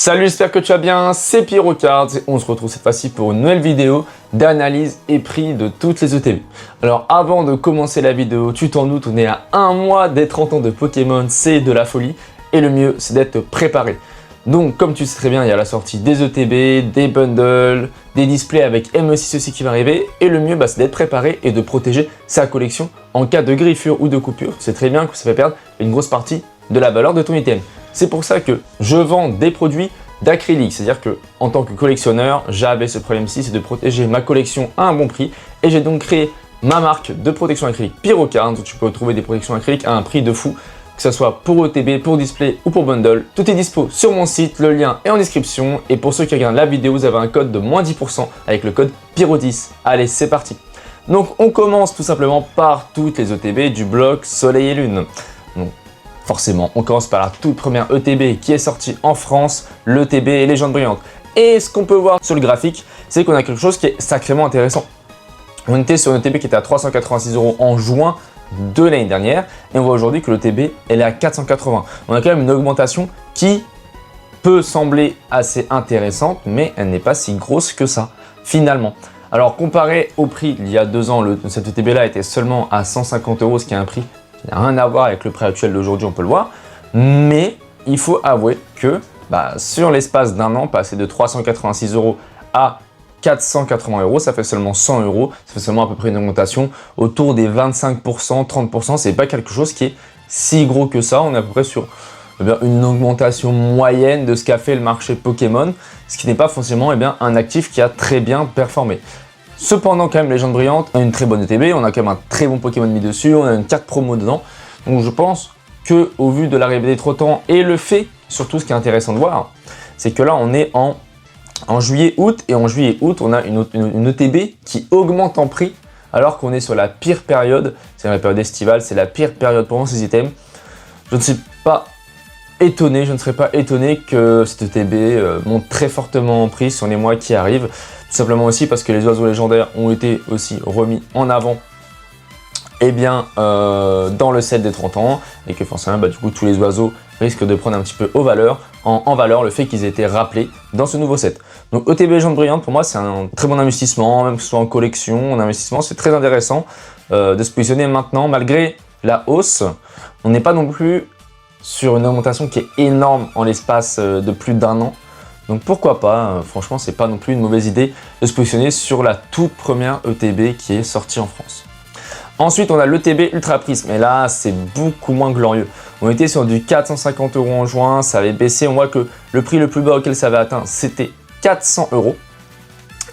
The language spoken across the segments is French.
Salut, j'espère que tu vas bien, c'est Pyrocards et on se retrouve cette fois-ci pour une nouvelle vidéo d'analyse et prix de toutes les ETB. Alors avant de commencer la vidéo, tu t'en doutes, on est à un mois des 30 ans de Pokémon, c'est de la folie et le mieux c'est d'être préparé. Donc comme tu sais très bien, il y a la sortie des ETB, des bundles, des displays avec ME6 aussi qui va arriver et le mieux c'est d'être préparé et de protéger sa collection en cas de griffure ou de coupure. C'est très bien que ça fait perdre une grosse partie de la valeur de ton item. C'est pour ça que je vends des produits d'acrylique, c'est-à-dire que en tant que collectionneur, j'avais ce problème-ci, c'est de protéger ma collection à un bon prix et j'ai donc créé ma marque de protection acrylique Pyrocards où tu peux trouver des protections acryliques à un prix de fou, que ce soit pour ETB, pour display ou pour bundle. Tout est dispo sur mon site, le lien est en description et pour ceux qui regardent la vidéo, vous avez un code de moins 10% avec le code PYRO10. Allez, c'est parti. Donc on commence tout simplement par toutes les ETB du bloc Soleil et Lune. Donc, forcément, on commence par la toute première ETB qui est sortie en France, l'ETB Légende Brillante. Et ce qu'on peut voir sur le graphique, c'est qu'on a quelque chose qui est sacrément intéressant. On était sur une ETB qui était à 386 € en juin de l'année dernière et on voit aujourd'hui que l'ETB elle est à 480. On a quand même une augmentation qui peut sembler assez intéressante, mais elle n'est pas si grosse que ça, finalement. Alors comparé au prix il y a 2 ans, cette ETB là était seulement à 150 €, ce qui est un prix qui n'a rien à voir avec le prix actuel d'aujourd'hui, on peut le voir. Mais il faut avouer que sur l'espace d'un an, passer de 386 € à 480 €, ça fait seulement 100 €. Ça fait seulement à peu près une augmentation autour des 25%, 30%. C'est pas quelque chose qui est si gros que ça. On est à peu près sur une augmentation moyenne de ce qu'a fait le marché Pokémon, ce qui n'est pas forcément un actif qui a très bien performé. Cependant, quand même, Légende Brillante a une très bonne ETB, on a quand même un très bon Pokémon mis dessus, on a une carte promo dedans. Donc je pense qu'au vu de l'arrivée des Trottants et le fait, surtout ce qui est intéressant de voir, c'est que là on est en juillet-août et en juillet-août on a une ETB qui augmente en prix alors qu'on est sur la pire période, c'est la période estivale, c'est la pire période pour vendre ces items. Je ne serais pas étonné que cette ETB monte très fortement en prix sur les mois qui arrivent. Tout simplement aussi parce que les oiseaux légendaires ont été aussi remis en avant dans le set des 30 ans et que forcément du coup tous les oiseaux risquent de prendre un petit peu en valeur le fait qu'ils aient été rappelés dans ce nouveau set. Donc ETB Légende Brillante pour moi c'est un très bon investissement, même que ce soit en collection, en investissement, c'est très intéressant de se positionner maintenant malgré la hausse. On n'est pas non plus sur une augmentation qui est énorme en l'espace de plus d'1 an. Donc pourquoi pas, franchement c'est pas non plus une mauvaise idée de se positionner sur la toute première ETB qui est sortie en France. Ensuite on a l'ETB Ultra Prisme et là c'est beaucoup moins glorieux. On était sur du 450 € en juin, ça avait baissé, on voit que le prix le plus bas auquel ça avait atteint c'était 400 €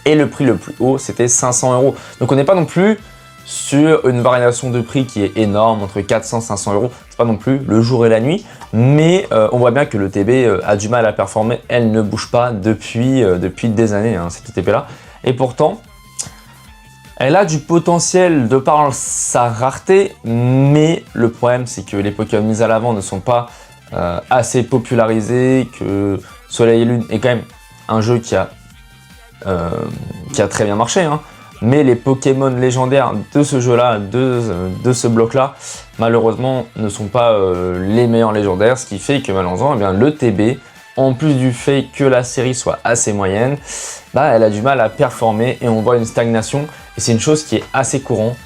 et le prix le plus haut c'était 500 €. Donc on n'est pas non plus sur une variation de prix qui est énorme entre 400 et 500 €. C'est pas non plus le jour et la nuit, mais on voit bien que l'ETB a du mal à performer. Elle ne bouge pas depuis des années, cette ETB là. Et pourtant, elle a du potentiel de par sa rareté, mais le problème c'est que les Pokémon mis à l'avant ne sont pas assez popularisés, que Soleil et Lune est quand même un jeu qui a très bien marché. Mais les Pokémon légendaires de ce jeu-là, de ce bloc-là, malheureusement ne sont pas les meilleurs légendaires, ce qui fait que malheureusement, l'ETB, en plus du fait que la série soit assez moyenne, elle a du mal à performer et on voit une stagnation. Et c'est une chose qui est assez courante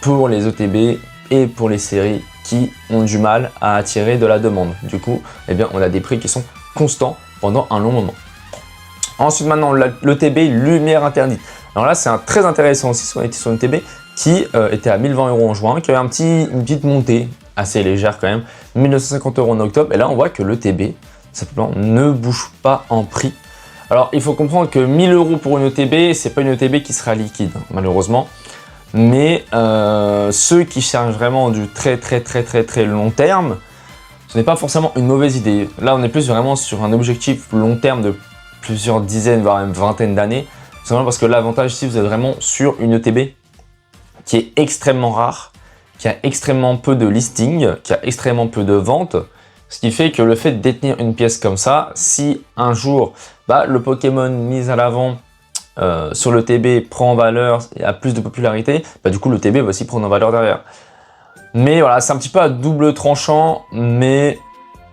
pour les ETB et pour les séries qui ont du mal à attirer de la demande. Du coup, on a des prix qui sont constants pendant un long moment. Ensuite, maintenant, l'ETB Lumière Interdite. Alors là, c'est très intéressant aussi, on était sur une ETB qui était à 1020 € en juin, qui avait une petite montée assez légère quand même, 1950 € en octobre. Et là, on voit que l'ETB, simplement, ne bouge pas en prix. Alors, il faut comprendre que 1000 € pour une ETB, c'est pas une ETB qui sera liquide, malheureusement. Mais ceux qui cherchent vraiment du très long terme, ce n'est pas forcément une mauvaise idée. Là, on est plus vraiment sur un objectif long terme de plusieurs dizaines, voire même vingtaine d'années. Simplement parce que l'avantage ici, vous êtes vraiment sur une ETB qui est extrêmement rare, qui a extrêmement peu de listing, qui a extrêmement peu de ventes. Ce qui fait que le fait de détenir une pièce comme ça, si un jour le Pokémon mis à l'avant sur l'ETB prend en valeur et a plus de popularité, du coup l'ETB va aussi prendre en valeur derrière. Mais voilà, c'est un petit peu à double tranchant, mais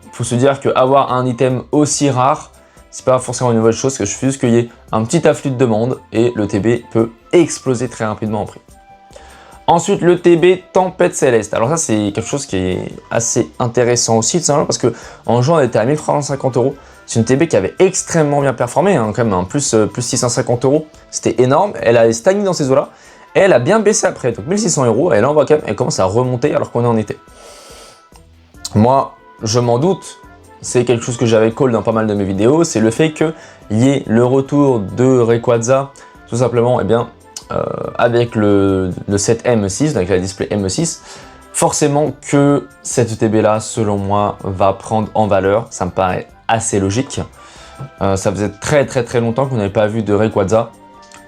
il faut se dire qu'avoir un item aussi rare, c'est pas forcément une mauvaise chose, que je suis juste qu'il y ait un petit afflux de demande et le TB peut exploser très rapidement en prix. Ensuite, le TB Tempête Céleste. Alors ça, c'est quelque chose qui est assez intéressant aussi, tout simplement parce qu'en juin, on était à 1350 €. C'est une TB qui avait extrêmement bien performé, hein, quand même, hein, plus 650 €. C'était énorme. Elle a stagné dans ces eaux-là. Et elle a bien baissé après, donc 1600 €. Et là, on voit quand même, elle commence à remonter alors qu'on est en été. Moi, je m'en doute. C'est quelque chose que j'avais call dans pas mal de mes vidéos. C'est le fait qu'il y ait le retour de Rayquaza, tout simplement, eh bien, avec le set M6, avec la display M6, forcément que cette TB là, selon moi, va prendre en valeur. Ça me paraît assez logique. Ça faisait très longtemps qu'on n'avait pas vu de Rayquaza.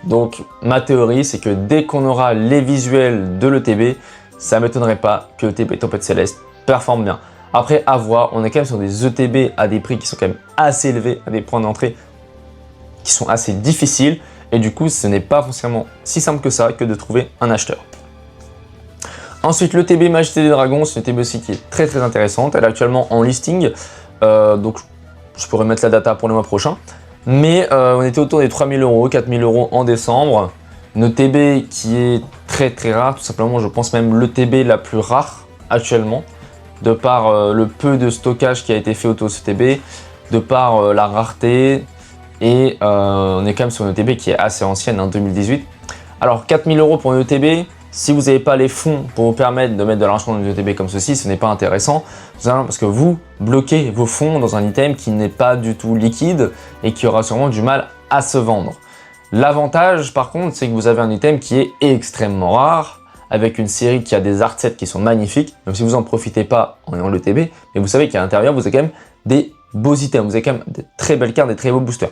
Donc ma théorie, c'est que dès qu'on aura les visuels de l'ETB, ça ne m'étonnerait pas que l'ETB Tempête Céleste performe bien. Après, à voir, on est quand même sur des ETB à des prix qui sont quand même assez élevés, à des points d'entrée qui sont assez difficiles. Et du coup, ce n'est pas forcément si simple que ça que de trouver un acheteur. Ensuite, le TB Majesté des Dragons, c'est une TB aussi qui est très intéressante. Elle est actuellement en listing, donc je pourrais mettre la data pour le mois prochain. Mais on était autour des 3000 €, 4000 € en décembre. Une TB qui est très rare, tout simplement, je pense même le TB la plus rare actuellement, de par le peu de stockage qui a été fait autour de ce TB, de par la rareté. Et on est quand même sur une ETB qui est assez ancienne, hein, 2018. Alors 4000 € pour une ETB, si vous n'avez pas les fonds pour vous permettre de mettre de l'argent dans une ETB comme ceci, ce n'est pas intéressant. Parce que vous bloquez vos fonds dans un item qui n'est pas du tout liquide et qui aura sûrement du mal à se vendre. L'avantage par contre, c'est que vous avez un item qui est extrêmement rare, avec une série qui a des art sets qui sont magnifiques, même si vous n'en profitez pas en ayant l'ETB, mais vous savez qu'à l'intérieur, vous avez quand même des beaux items, vous avez quand même de très belles cartes, des très beaux boosters.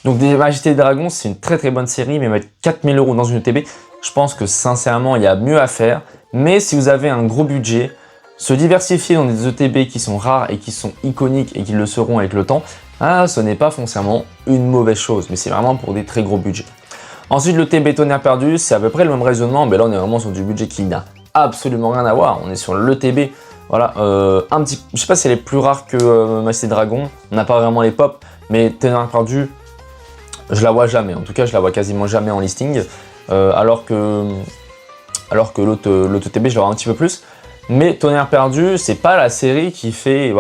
Donc des Majestés des Dragons, c'est une très bonne série, mais mettre 4000 € dans une ETB, je pense que sincèrement, il y a mieux à faire. Mais si vous avez un gros budget, se diversifier dans des ETB qui sont rares et qui sont iconiques et qui le seront avec le temps, ce n'est pas foncièrement une mauvaise chose, mais c'est vraiment pour des très gros budgets. Ensuite, le TB Tonnerre Perdu, c'est à peu près le même raisonnement, mais là on est vraiment sur du budget qui n'a absolument rien à voir. On est sur l'ETB, voilà, je sais pas si elle est plus rare que Majesté Dragon, on n'a pas vraiment les pop, mais Tonnerre Perdu, je la vois jamais, en tout cas je la vois quasiment jamais en listing, alors que l'autre TB je la vois un petit peu plus. Mais Tonnerre Perdu, c'est pas la série qui fait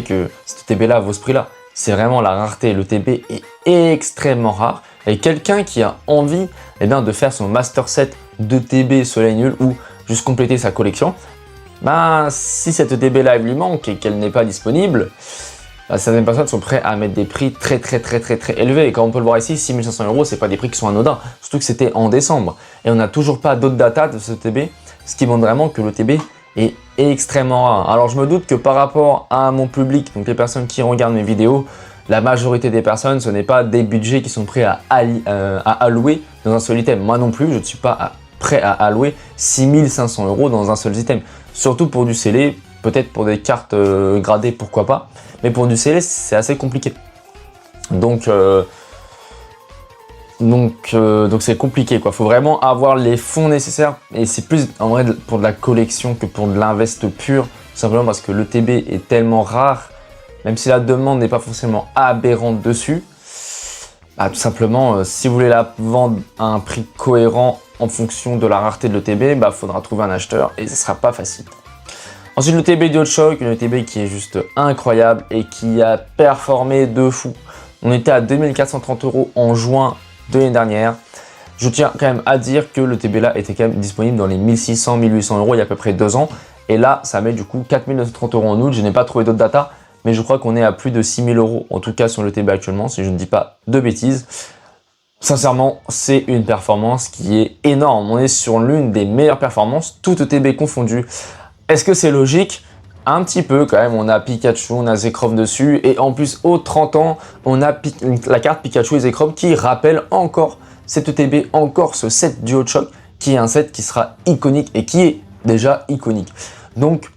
que cette TB là vaut ce prix là. C'est vraiment la rareté, le TB est extrêmement rare. Et quelqu'un qui a envie de faire son master set de TB Soleil Nul ou juste compléter sa collection, si cette TB là lui manque et qu'elle n'est pas disponible, certaines personnes sont prêtes à mettre des prix très élevés. Et comme on peut le voir ici, 6500 €, c'est pas des prix qui sont anodins. Surtout que c'était en décembre. Et on n'a toujours pas d'autres datas de ce TB, ce qui montre vraiment que le TB est extrêmement rare. Alors je me doute que par rapport à mon public, donc les personnes qui regardent mes vidéos, la majorité des personnes, ce n'est pas des budgets qui sont prêts à allouer dans un seul item. Moi non plus, je ne suis pas prêt à allouer 6500 € dans un seul item. Surtout pour du scellé, peut-être pour des cartes gradées, pourquoi pas. Mais pour du scellé, c'est assez compliqué. Donc c'est compliqué, quoi. Faut vraiment avoir les fonds nécessaires. Et c'est plus en vrai pour de la collection que pour de l'invest pur. Simplement parce que le TB est tellement rare. Même si la demande n'est pas forcément aberrante dessus, tout simplement, si vous voulez la vendre à un prix cohérent en fonction de la rareté de l'ETB, faudra trouver un acheteur et ce sera pas facile. Ensuite, le TB DualShock, une ETB qui est juste incroyable et qui a performé de fou. On était à 2430 € en juin de l'année dernière. Je tiens quand même à dire que le TB là était quand même disponible dans les 1600-1800 € il y a à peu près 2 ans. Et là, ça met du coup 4930 € en août. Je n'ai pas trouvé d'autres datas. Mais je crois qu'on est à plus de 6000 €, en tout cas sur le TB actuellement, si je ne dis pas de bêtises. Sincèrement, c'est une performance qui est énorme. On est sur l'une des meilleures performances, toutes TB confondues. Est-ce que c'est logique? Un petit peu quand même. On a Pikachu, on a Zekrom dessus. Et en plus, aux 30 ans, on a la carte Pikachu et Zekrom qui rappelle encore cette TB, encore ce set DualShock, qui est un set qui sera iconique et qui est déjà iconique. Donc,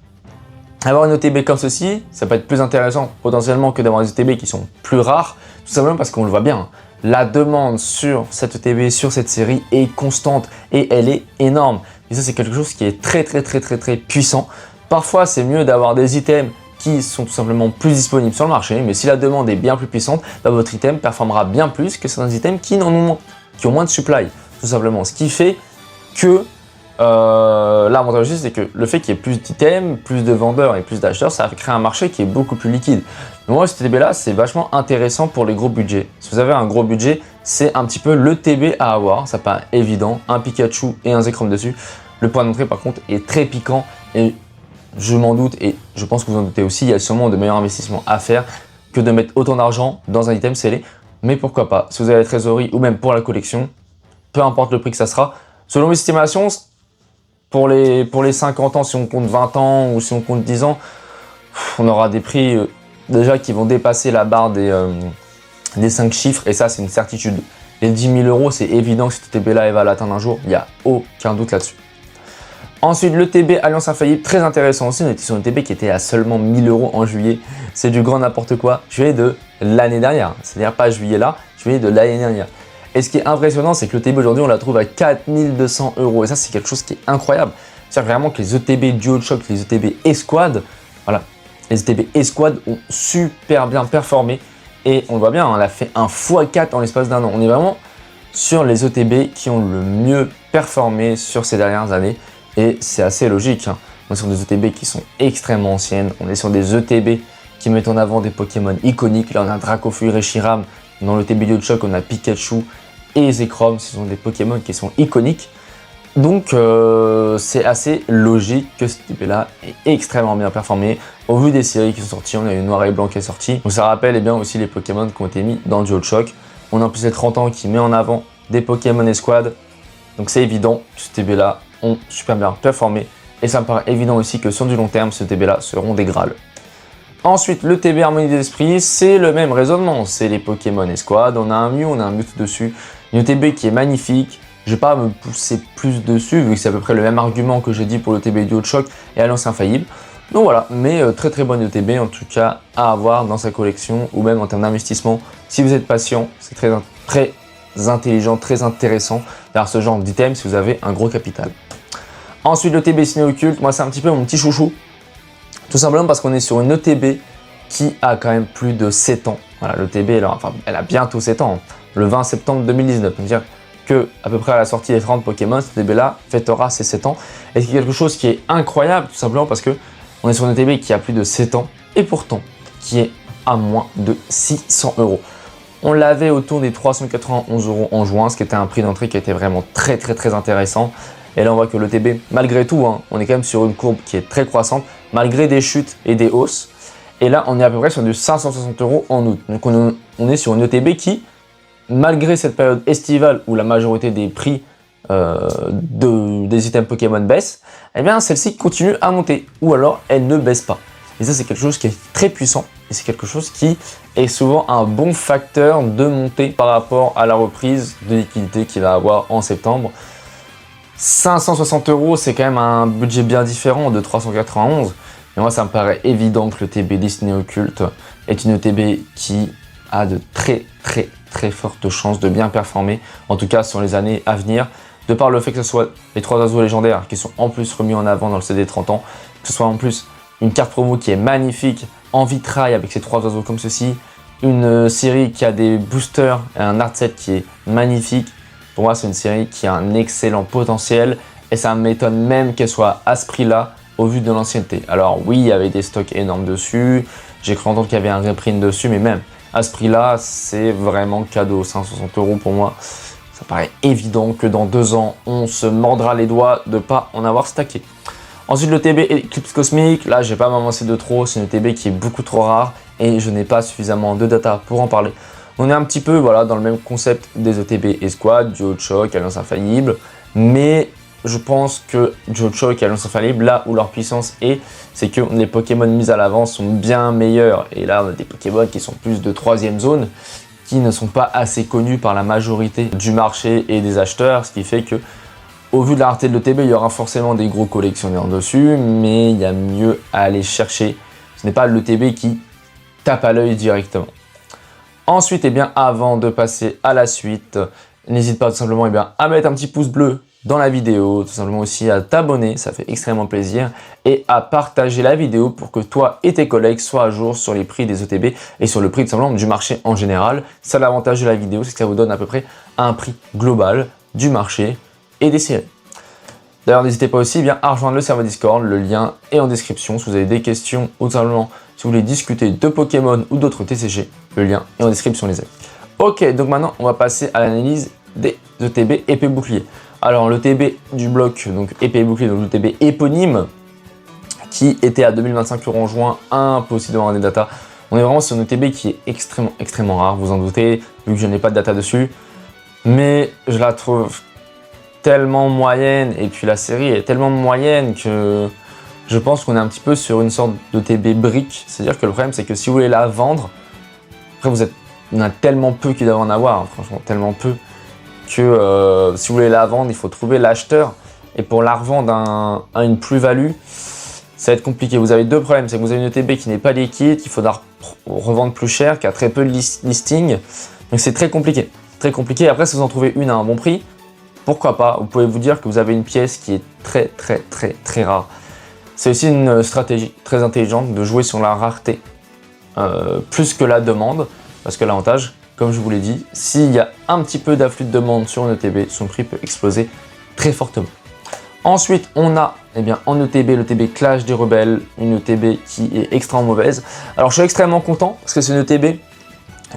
avoir une ETB comme ceci, ça peut être plus intéressant potentiellement que d'avoir des ETB qui sont plus rares, tout simplement parce qu'on le voit bien. La demande sur cette ETB, sur cette série est constante et elle est énorme. Et ça, c'est quelque chose qui est très puissant. Parfois, c'est mieux d'avoir des items qui sont tout simplement plus disponibles sur le marché, mais si la demande est bien plus puissante, bah, votre item performera bien plus que certains items qui en ont moins, qui ont moins de supply, tout simplement. Ce qui fait que l'avantage aussi, c'est que le fait qu'il y ait plus d'items, plus de vendeurs et plus d'acheteurs, ça va créer un marché qui est beaucoup plus liquide. Donc moi, ce TB là, c'est vachement intéressant pour les gros budgets. Si vous avez un gros budget, c'est un petit peu le TB à avoir, ça paraît évident, un Pikachu et un Zekrom dessus. Le point d'entrée par contre est très piquant et je m'en doute et je pense que vous en doutez aussi, il y a sûrement de meilleurs investissements à faire que de mettre autant d'argent dans un item scellé. Mais pourquoi pas, si vous avez la trésorerie ou même pour la collection, peu importe le prix que ça sera. Selon mes estimations, pour les 50 ans, si on compte 20 ans ou si on compte 10 ans, on aura des prix déjà qui vont dépasser la barre des 5 chiffres et ça c'est une certitude. Les 10 000 €, c'est évident que ce TB là va l'atteindre un jour, il n'y a aucun doute là-dessus. Ensuite, le TB Alliance Infaillible, très intéressant aussi. On était sur une TB qui était à seulement 1 000 € en juillet. C'est du grand n'importe quoi. Juillet de l'année dernière. C'est-à-dire pas juillet là, juillet de l'année dernière. Et ce qui est impressionnant, c'est que le TB aujourd'hui, on la trouve à 4 200 €. Et ça, c'est quelque chose qui est incroyable. C'est-à-dire vraiment que les ETB DualShock, les ETB Esquad, voilà, les ETB Esquad ont super bien performé. Et on le voit bien, on a fait un x4 en l'espace d'un an. On est vraiment sur les ETB qui ont le mieux performé sur ces dernières années. Et c'est assez logique, hein. On est sur des ETB qui sont extrêmement anciennes. On est sur des ETB qui mettent en avant des Pokémon iconiques. Là, on a Dracaufeu, Reshiram. Dans le TB DualShock, on a Pikachu et Zekrom. Ce sont des Pokémon qui sont iconiques. Donc, c'est assez logique que ce TB-là est extrêmement bien performé. Au vu des séries qui sont sorties, on a eu Noir et Blanc qui est sorti. Donc, ça rappelle bien aussi les Pokémon qui ont été mis dans le DualShock. On a en plus les 30 ans qui met en avant des Pokémon Esquad. Donc, c'est évident que ce TB-là ont super bien performé et ça me paraît évident aussi que sur du long terme, ce TB là seront des Graals. Ensuite, le TB Harmonie des Esprits, c'est le même raisonnement, c'est les Pokémon Esquad, on a un Mew, on a un Mewtwo dessus, une TB qui est magnifique, je vais pas me pousser plus dessus vu que c'est à peu près le même argument que j'ai dit pour le TB DualShock et Alliance Infaillible. Donc voilà, mais très très bonne ETB en tout cas à avoir dans sa collection ou même en termes d'investissement. Si vous êtes patient, c'est très intelligent, très intéressant d'avoir ce genre d'item si vous avez un gros capital. Ensuite, le TB Ciné Occulte, moi c'est un petit peu mon petit chouchou. Tout simplement parce qu'on est sur une ETB qui a quand même plus de 7 ans. Voilà, l'ETB, elle a bientôt 7 ans, le 20 septembre 2019. C'est-à-dire que à peu près à la sortie des 30 Pokémon, cette ETB-là fêtera ses 7 ans. Et c'est quelque chose qui est incroyable, tout simplement parce que on est sur une ETB qui a plus de 7 ans et pourtant qui est à moins de 600 €. On l'avait autour des 391 € en juin, ce qui était un prix d'entrée qui était vraiment très intéressant. Et là, on voit que l'ETB, malgré tout, hein, on est quand même sur une courbe qui est très croissante, malgré des chutes et des hausses. Et là, on est à peu près sur du 560 € en août. Donc, on est sur une ETB qui, malgré cette période estivale où la majorité des prix des items Pokémon baissent, eh bien, celle-ci continue à monter. Ou alors, elle ne baisse pas. Et ça, c'est quelque chose qui est très puissant. Et c'est quelque chose qui est souvent un bon facteur de montée par rapport à la reprise de liquidité qu'il va avoir en septembre. 560 €, c'est quand même un budget bien différent de 391. Mais moi, ça me paraît évident que le TB Destiné Occulte est une ETB qui a de très fortes chances de bien performer, en tout cas sur les années à venir, de par le fait que ce soit les 3 oiseaux légendaires qui sont en plus remis en avant dans le CD 30 ans, que ce soit en plus une carte promo qui est magnifique en vitrail avec ces 3 oiseaux comme ceci, une série qui a des boosters et un art set qui est magnifique. Pour moi, c'est une série qui a un excellent potentiel et ça m'étonne même qu'elle soit à ce prix-là au vu de l'ancienneté. Alors oui, il y avait des stocks énormes dessus, j'ai cru entendre qu'il y avait un reprint dessus, mais même à ce prix-là, c'est vraiment cadeau. 560 € pour moi, ça paraît évident que dans 2 ans, on se mordra les doigts de ne pas en avoir stacké. Ensuite, le TB Eclipse Cosmique, là, je vais pas m'avancer de trop, c'est une TB qui est beaucoup trop rare et je n'ai pas suffisamment de data pour en parler. On est un petit peu dans le même concept des ETB Esquad, DualShock, Alliance Infaillible, mais je pense que DualShock et Alliance Infaillible, là où leur puissance est, c'est que les Pokémon mis à l'avant sont bien meilleurs. Et là, on a des Pokémon qui sont plus de 3e zone, qui ne sont pas assez connus par la majorité du marché et des acheteurs, ce qui fait que, au vu de la rareté de l'ETB, il y aura forcément des gros collectionneurs dessus, mais il y a mieux à aller chercher. Ce n'est pas l'ETB qui tape à l'œil directement. Ensuite, avant de passer à la suite, n'hésite pas tout simplement à mettre un petit pouce bleu dans la vidéo, tout simplement aussi à t'abonner, ça fait extrêmement plaisir, et à partager la vidéo pour que toi et tes collègues soient à jour sur les prix des ETB et sur le prix tout simplement du marché en général. Ça, l'avantage de la vidéo, c'est que ça vous donne à peu près un prix global du marché et des séries. D'ailleurs, n'hésitez pas aussi à rejoindre le serveur Discord, le lien est en description. Si vous avez des questions ou tout simplement si vous voulez discuter de Pokémon ou d'autres TCG, le lien est en description les amis. Ok, donc maintenant on va passer à l'analyse des ETB épée bouclier. Alors le TB du bloc, donc épée bouclier, donc le TB éponyme, qui était à 2025 € en juin, impossible d'avoir des datas. On est vraiment sur une ETB qui est extrêmement rare, vous en doutez, vu que je n'ai pas de data dessus. Mais je la trouve tellement moyenne, et puis la série est tellement moyenne que je pense qu'on est un petit peu sur une sorte de TB brique. C'est-à-dire que le problème, c'est que si vous voulez la vendre, après il y en a tellement peu qu'il doit en avoir, hein, franchement, tellement peu, que si vous voulez la vendre, il faut trouver l'acheteur. Et pour la revendre à une plus-value, ça va être compliqué. Vous avez deux problèmes, c'est que vous avez une ETB qui n'est pas liquide, qu'il faudra revendre plus cher, qui a très peu de listing. Donc c'est très compliqué. Très compliqué. Après, si vous en trouvez une à un bon prix, pourquoi pas? Vous pouvez vous dire que vous avez une pièce qui est très rare. C'est aussi une stratégie très intelligente de jouer sur la rareté plus que la demande. Parce que l'avantage, comme je vous l'ai dit, s'il y a un petit peu d'afflux de demande sur une ETB, son prix peut exploser très fortement. Ensuite, on a en ETB le TB Clash des Rebelles, une ETB qui est extrêmement mauvaise. Alors je suis extrêmement content parce que c'est une ETB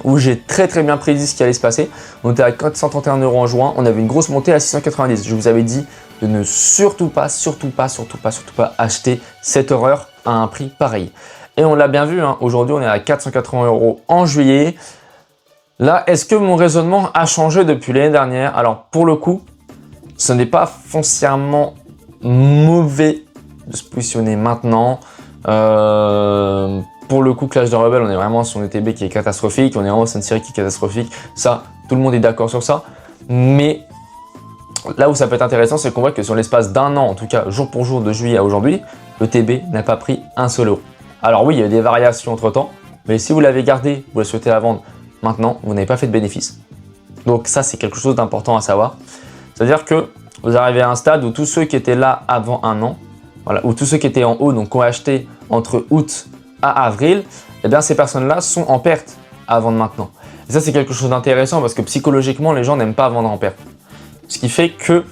où j'ai très bien prédit ce qui allait se passer. On était à 431 € en juin, on avait une grosse montée à 690. Je vous avais dit de ne surtout pas acheter cette horreur à un prix pareil. Et on l'a bien vu, hein, aujourd'hui on est à 480 € en juillet. Là, est-ce que mon raisonnement a changé depuis l'année dernière? Alors pour le coup, ce n'est pas foncièrement mauvais de se positionner maintenant. Pour le coup, Clash des Rebelles, on est vraiment sur une ETB qui est catastrophique. On est vraiment sur une série qui est catastrophique. Ça, tout le monde est d'accord sur ça. Mais là où ça peut être intéressant, c'est qu'on voit que sur l'espace d'un an, en tout cas jour pour jour de juillet à aujourd'hui, le TB n'a pas pris un seul euro. Alors oui, il y a des variations entre temps, mais si vous l'avez gardé, vous la souhaitez la vendre maintenant, vous n'avez pas fait de bénéfice. Donc ça, c'est quelque chose d'important à savoir. C'est-à-dire que vous arrivez à un stade où tous ceux qui étaient là avant un an, voilà, ou tous ceux qui étaient en haut, donc qui ont acheté entre août à avril, eh bien ces personnes-là sont en perte à vendre maintenant. Et ça, c'est quelque chose d'intéressant parce que psychologiquement, les gens n'aiment pas vendre en perte. Ce qui fait que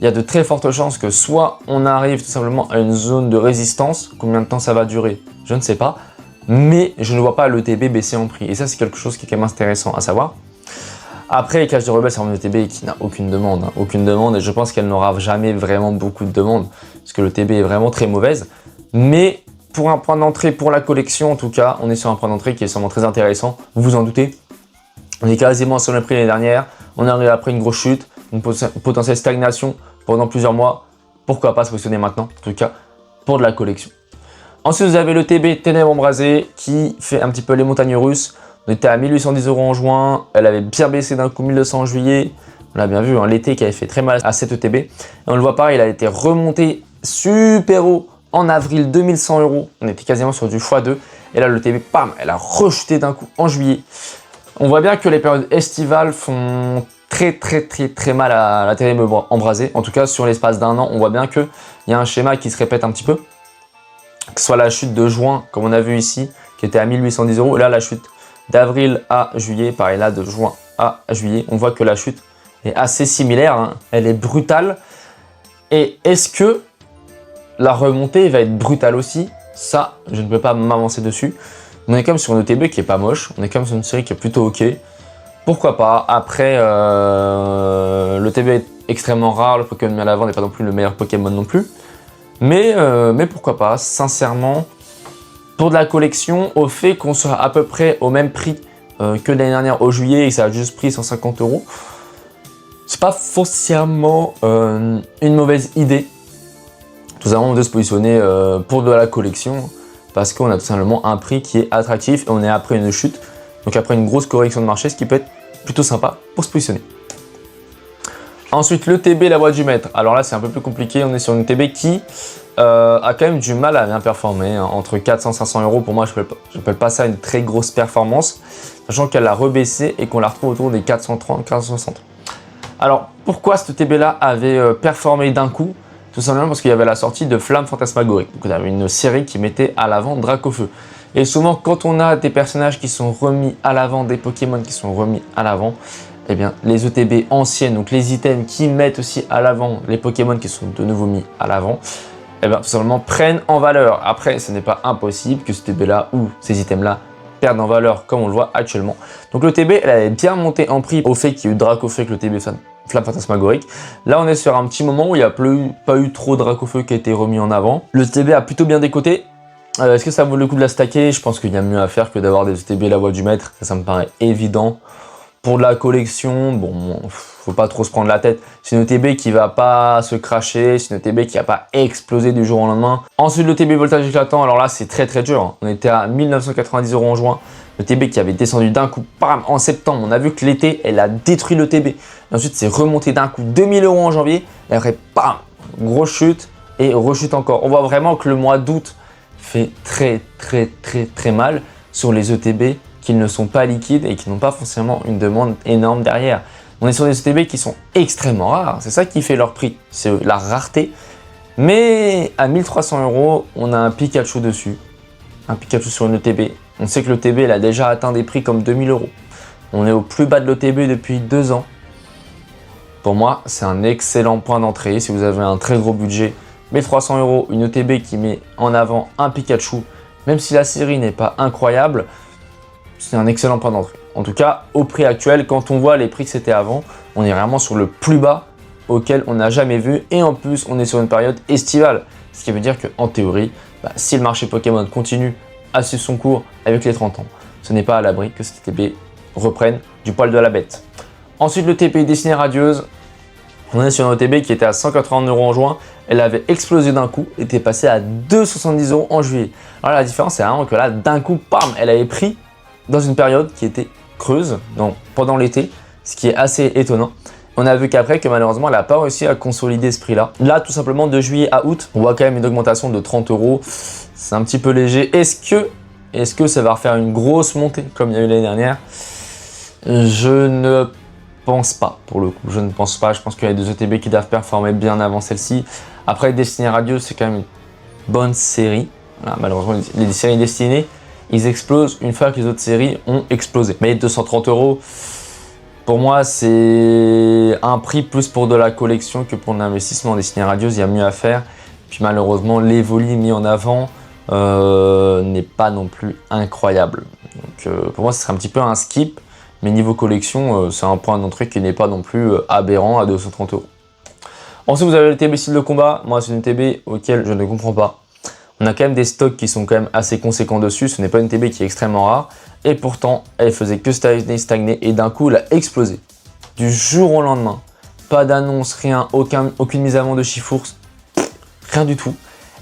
il y a de très fortes chances que soit on arrive tout simplement à une zone de résistance, combien de temps ça va durer, je ne sais pas, mais je ne vois pas l'ETB baisser en prix. Et ça, c'est quelque chose qui est quand même intéressant à savoir. Après, Clash des Rebelles, c'est une ETB qui n'a aucune demande, hein, aucune demande, et je pense qu'elle n'aura jamais vraiment beaucoup de demandes, parce que l'ETB est vraiment très mauvaise. Mais pour un point d'entrée, pour la collection en tout cas, on est sur un point d'entrée qui est sûrement très intéressant, vous vous en doutez. On est quasiment sur le prix l'année dernière, on arrive après une grosse chute, une potentielle stagnation pendant plusieurs mois. Pourquoi pas se positionner maintenant, en tout cas, pour de la collection. Ensuite, vous avez le TB Ténèbres Embrasées qui fait un petit peu les montagnes russes. On était à 1810 € en juin, elle avait bien baissé d'un coup 1200 en juillet. On l'a bien vu, hein, l'été qui avait fait très mal à cette ETB. Et on le voit pareil, il a été remonté super haut en avril 2100 €. On était quasiment sur du x2. Et là, le TB, pam, elle a rechuté d'un coup en juillet. On voit bien que les périodes estivales font très mal à la Ténèbres Embrasées. En tout cas, sur l'espace d'un an, on voit bien qu'il y a un schéma qui se répète un petit peu. Que ce soit la chute de juin, comme on a vu ici, qui était à 1810 €. Et là, la chute d'avril à juillet, pareil là, de juin à juillet, on voit que la chute est assez similaire, hein. Elle est brutale. Et est-ce que la remontée va être brutale aussi? Ça, je ne peux pas m'avancer dessus. On est quand même sur une ETB qui est pas moche, on est quand même sur une série qui est plutôt ok. Pourquoi pas? Après, le TB est extrêmement rare, le Pokémon mis à l'avant n'est pas non plus le meilleur Pokémon non plus. Mais pourquoi pas, sincèrement, pour de la collection, au fait qu'on soit à peu près au même prix que l'année dernière au juillet et que ça a juste pris 150 €, c'est pas forcément une mauvaise idée. Tout simplement de se positionner pour de la collection parce qu'on a tout simplement un prix qui est attractif et on est après une chute, donc après une grosse correction de marché, ce qui peut être plutôt sympa pour se positionner. Ensuite, le TB, la voie du maître. Alors là, c'est un peu plus compliqué. On est sur une TB qui a quand même du mal à bien performer. Hein. Entre 400 et 500 €, pour moi, je n'appelle pas ça une très grosse performance, sachant qu'elle a rebaissé et qu'on la retrouve autour des 430, 460. Alors, pourquoi cet ETB-là avait performé d'un coup? Tout simplement parce qu'il y avait la sortie de Flamme Fantasmagorique. Donc, on avait une série qui mettait à l'avant Dracofeu. Et souvent, quand on a des personnages qui sont remis à l'avant, des Pokémon qui sont remis à l'avant, eh bien, les ETB anciennes, donc les items qui mettent aussi à l'avant les Pokémon qui sont de nouveau mis à l'avant, eh bien, tout simplement prennent en valeur. Après, ce n'est pas impossible que ce ETB-là ou ces items-là perdent en valeur comme on le voit actuellement. Donc l'ETB, elle avait bien monté en prix au fait qu'il y a eu Dracofeu avec l'ETB Flamme Fantasmagorique. Là, on est sur un petit moment où il n'y a pas eu trop de Dracofeu qui a été remis en avant. Le ETB a plutôt bien décoté. Est-ce que ça vaut le coup de la stacker? Je pense qu'il y a mieux à faire que d'avoir des ETB la voix du maître. Ça me paraît évident. Pour de la collection, bon, faut pas trop se prendre la tête. C'est une ETB qui va pas se cracher, c'est une ETB qui va pas exploser du jour au lendemain. Ensuite, l'ETB voltage éclatant, alors là, c'est très très dur. Hein. On était à 1990 € en juin. L'ETB qui avait descendu d'un coup, bam, en septembre. On a vu que l'été, elle a détruit l'ETB. Ensuite, c'est remonté d'un coup 2000 € en janvier. Et après, bam, grosse chute et rechute encore. On voit vraiment que le mois d'août fait très très très très mal sur les ETB qui ne sont pas liquides et qui n'ont pas forcément une demande énorme derrière. On est sur des ETB qui sont extrêmement rares, c'est ça qui fait leur prix, c'est la rareté. Mais à 1300 €, on a un Pikachu dessus, un Pikachu sur une ETB. On sait que l'ETB elle a déjà atteint des prix comme 2000 €. On est au plus bas de l'ETB depuis 2 ans. Pour moi, c'est un excellent point d'entrée si vous avez un très gros budget. 1300 €, une ETB qui met en avant un Pikachu, même si la série n'est pas incroyable, c'est un excellent point d'entrée. En tout cas, au prix actuel, quand on voit les prix que c'était avant, on est vraiment sur le plus bas auquel on n'a jamais vu. Et en plus, on est sur une période estivale. Ce qui veut dire qu'en théorie, si le marché Pokémon continue à suivre son cours avec les 30 ans, ce n'est pas à l'abri que cette TP reprenne du poil de la bête. Ensuite, le TP Destinée Radieuse. On est sur une OTB qui était à 180 € en juin. Elle avait explosé d'un coup, était passée à 270 € en juillet. Alors la différence, c'est vraiment que là, d'un coup, bam, elle avait pris dans une période qui était creuse, donc pendant l'été, ce qui est assez étonnant. On a vu qu'après, que malheureusement, elle n'a pas réussi à consolider ce prix-là. Là, tout simplement, de juillet à août, on voit quand même une augmentation de 30 €. C'est un petit peu léger. Est-ce que ça va refaire une grosse montée comme il y a eu l'année dernière? Je ne pense pas, pour le coup. Je ne pense pas. Je pense qu'il y a des ETB qui doivent performer bien avant celle-ci. Après, Destinée Radieuse, c'est quand même une bonne série. Voilà, malheureusement, les séries destinées, ils explosent une fois que les autres séries ont explosé. Mais 230 €, pour moi, c'est un prix plus pour de la collection que pour l'investissement. Destinée Radieuse, il y a mieux à faire. Puis malheureusement, l'Evoli mis en avant n'est pas non plus incroyable. Donc pour moi, ce serait un petit peu un skip. Mais niveau collection, c'est un point d'entrée qui n'est pas non plus aberrant à 230 €. Ensuite, vous avez le TB style de combat. Moi, c'est une TB auquel je ne comprends pas. On a quand même des stocks qui sont quand même assez conséquents dessus. Ce n'est pas une TB qui est extrêmement rare. Et pourtant, elle faisait que stagner. Et d'un coup, elle a explosé. Du jour au lendemain. Pas d'annonce, rien. Aucune mise à vent de Chifours. Rien du tout.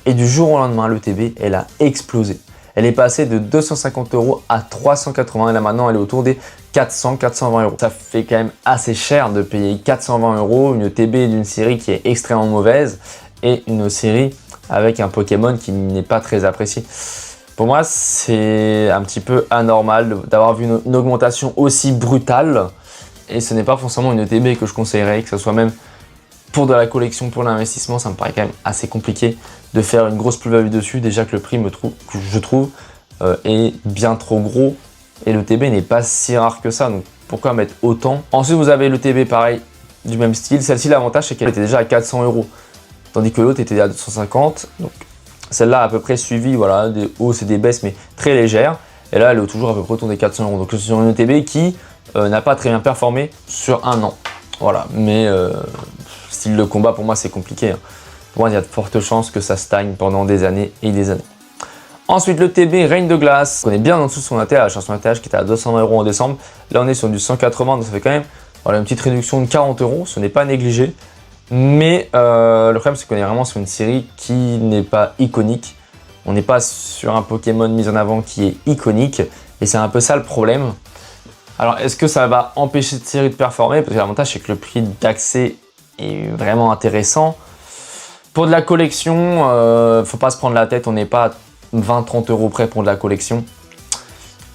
Et du jour au lendemain, le TB, elle a explosé. Elle est passée de 250 € à 380 €. Et là, maintenant, elle est autour des 400-420 €. Ça fait quand même assez cher de payer 420 € une TB d'une série qui est extrêmement mauvaise et une série avec un Pokémon qui n'est pas très apprécié. Pour moi, c'est un petit peu anormal d'avoir vu une augmentation aussi brutale. Et ce n'est pas forcément une TB que je conseillerais, que ce soit même pour de la collection, pour l'investissement. Ça me paraît quand même assez compliqué de faire une grosse plus-value dessus. Déjà que le prix, je trouve, est bien trop gros. Et le TB n'est pas si rare que ça. Donc pourquoi mettre autant? Ensuite, vous avez le TB pareil, du même style. Celle-ci, l'avantage, c'est qu'elle était déjà à 400 €. Tandis que l'autre était à 250. Donc celle-là a à peu près suivi, voilà, des hausses et des baisses, mais très légères. Et là, elle est toujours à peu près autour des 400 €. Donc c'est sur une ETB qui n'a pas très bien performé sur un an. Voilà, mais style de combat, pour moi, c'est compliqué. Hein. Pour moi, il y a de fortes chances que ça stagne pendant des années et des années. Ensuite, le TB Reine de Glace. On est bien en dessous de son ATH. Son ATH qui était à 220 € en décembre. Là, on est sur du 180, donc ça fait quand même voilà, une petite réduction de 40 €. Ce n'est pas négligé. Mais le problème, c'est qu'on est vraiment sur une série qui n'est pas iconique. On n'est pas sur un Pokémon mis en avant qui est iconique. Et c'est un peu ça le problème. Alors, est-ce que ça va empêcher cette série de performer? Parce que l'avantage, c'est que le prix d'accès est vraiment intéressant. Pour de la collection, faut pas se prendre la tête. On n'est pas à 20-30 € près pour de la collection.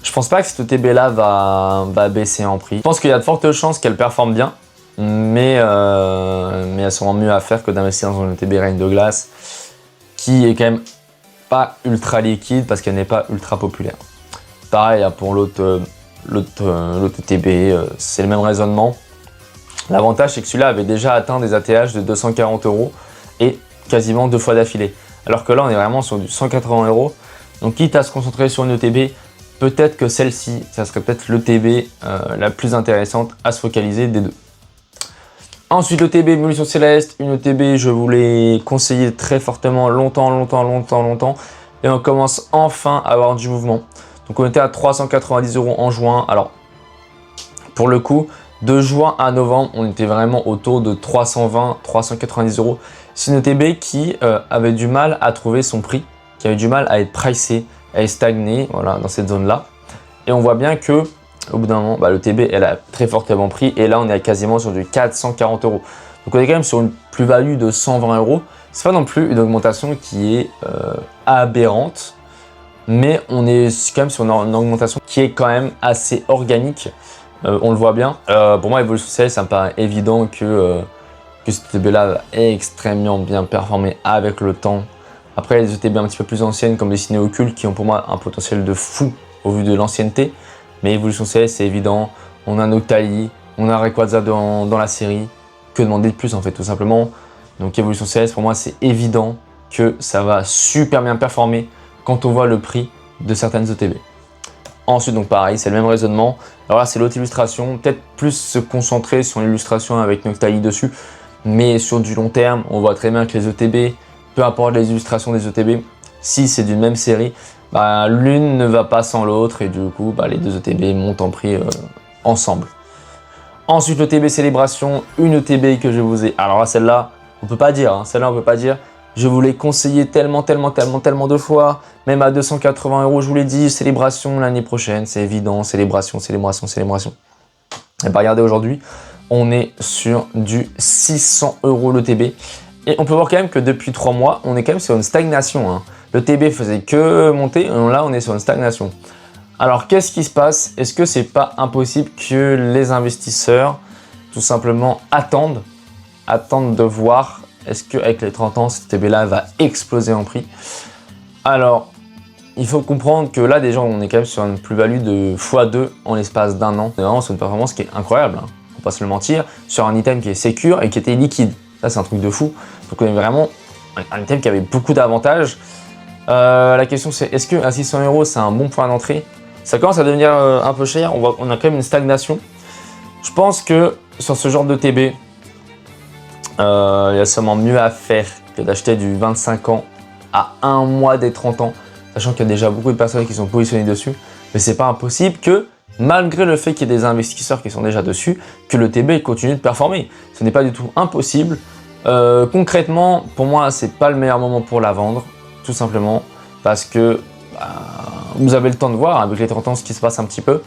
Je pense pas que cette TB là va baisser en prix. Je pense qu'il y a de fortes chances qu'elle performe bien. mais il y a sûrement mieux à faire que d'investir dans une ETB Reine de Glace qui est quand même pas ultra liquide parce qu'elle n'est pas ultra populaire. Pareil pour l'autre ETB, c'est le même raisonnement. L'avantage c'est que celui-là avait déjà atteint des ATH de 240 € et quasiment 2 fois d'affilée. Alors que là on est vraiment sur du 180 €. Donc quitte à se concentrer sur une ETB, peut-être que celle-ci, ça serait peut-être l'ETB la plus intéressante à se focaliser des deux. Ensuite, l'ETB Évolution Céleste, une ETB, je vous l'ai conseillé très fortement longtemps. Et on commence enfin à avoir du mouvement. Donc on était à 390 € en juin. Alors, pour le coup, de juin à novembre, on était vraiment autour de 320, 390 €. C'est une ETB qui avait du mal à trouver son prix, qui avait du mal à être pricée, à être stagnée, voilà, dans cette zone-là. Et on voit bien que au bout d'un moment, l'ETB, elle a très fortement pris et là, on est quasiment sur du 440 €. Donc, on est quand même sur une plus-value de 120 €. C'est pas non plus une augmentation qui est aberrante, mais on est quand même sur une augmentation qui est quand même assez organique. On le voit bien. Pour moi, Evolution Céleste, ça me paraît évident que cette ETB-là va extrêmement bien performer avec le temps. Après, les ETB un petit peu plus anciennes, comme les Ciné Occultes, qui ont pour moi un potentiel de fou au vu de l'ancienneté. Mais Evolution Céleste, c'est évident. On a Noctali, on a Rayquaza dans la série. Que demander de plus, en fait, tout simplement. Donc Evolution Céleste, pour moi, c'est évident que ça va super bien performer quand on voit le prix de certaines ETB. Ensuite, donc pareil, c'est le même raisonnement. Alors là, c'est l'autre illustration. Peut-être plus se concentrer sur l'illustration avec Noctali dessus. Mais sur du long terme, on voit très bien que les ETB, peu importe les illustrations des ETB, si c'est d'une même série, l'une ne va pas sans l'autre et du coup les deux ETB montent en prix ensemble. Ensuite l'ETB Célébration, une ETB que je vous ai... Alors là celle-là, on peut pas dire, celle-là on peut pas dire. Je vous l'ai conseillé tellement de fois, même à 280 €, je vous l'ai dit, Célébration l'année prochaine, c'est évident, Célébration. Et regardez aujourd'hui, on est sur du 600 € l'ETB. Et on peut voir quand même que depuis 3 mois, on est quand même sur une stagnation. Le TB faisait que monter, et là on est sur une stagnation. Alors qu'est-ce qui se passe? Est-ce que c'est pas impossible que les investisseurs tout simplement attendent de voir est-ce qu'avec les 30 ans, cette TB-là va exploser en prix? Alors, il faut comprendre que là déjà on est quand même sur une plus-value de x2 en l'espace d'un an. C'est vraiment sur une performance qui est incroyable, faut pas se le mentir, sur un item qui est sécure et qui était liquide. Ça c'est un truc de fou. Donc on est vraiment un item qui avait beaucoup d'avantages. La question c'est, est-ce qu'à 600 € c'est un bon point d'entrée? Ça commence à devenir un peu cher, on a quand même une stagnation. Je pense que sur ce genre de TB, il y a sûrement mieux à faire que d'acheter du 25 ans à 1 mois des 30 ans, sachant qu'il y a déjà beaucoup de personnes qui sont positionnées dessus. Mais c'est pas impossible que, malgré le fait qu'il y ait des investisseurs qui sont déjà dessus, que le TB continue de performer. Ce n'est pas du tout impossible. Concrètement, pour moi, c'est pas le meilleur moment pour la vendre. Tout simplement parce que vous avez le temps de voir avec les 30 ans ce qui se passe un petit peu.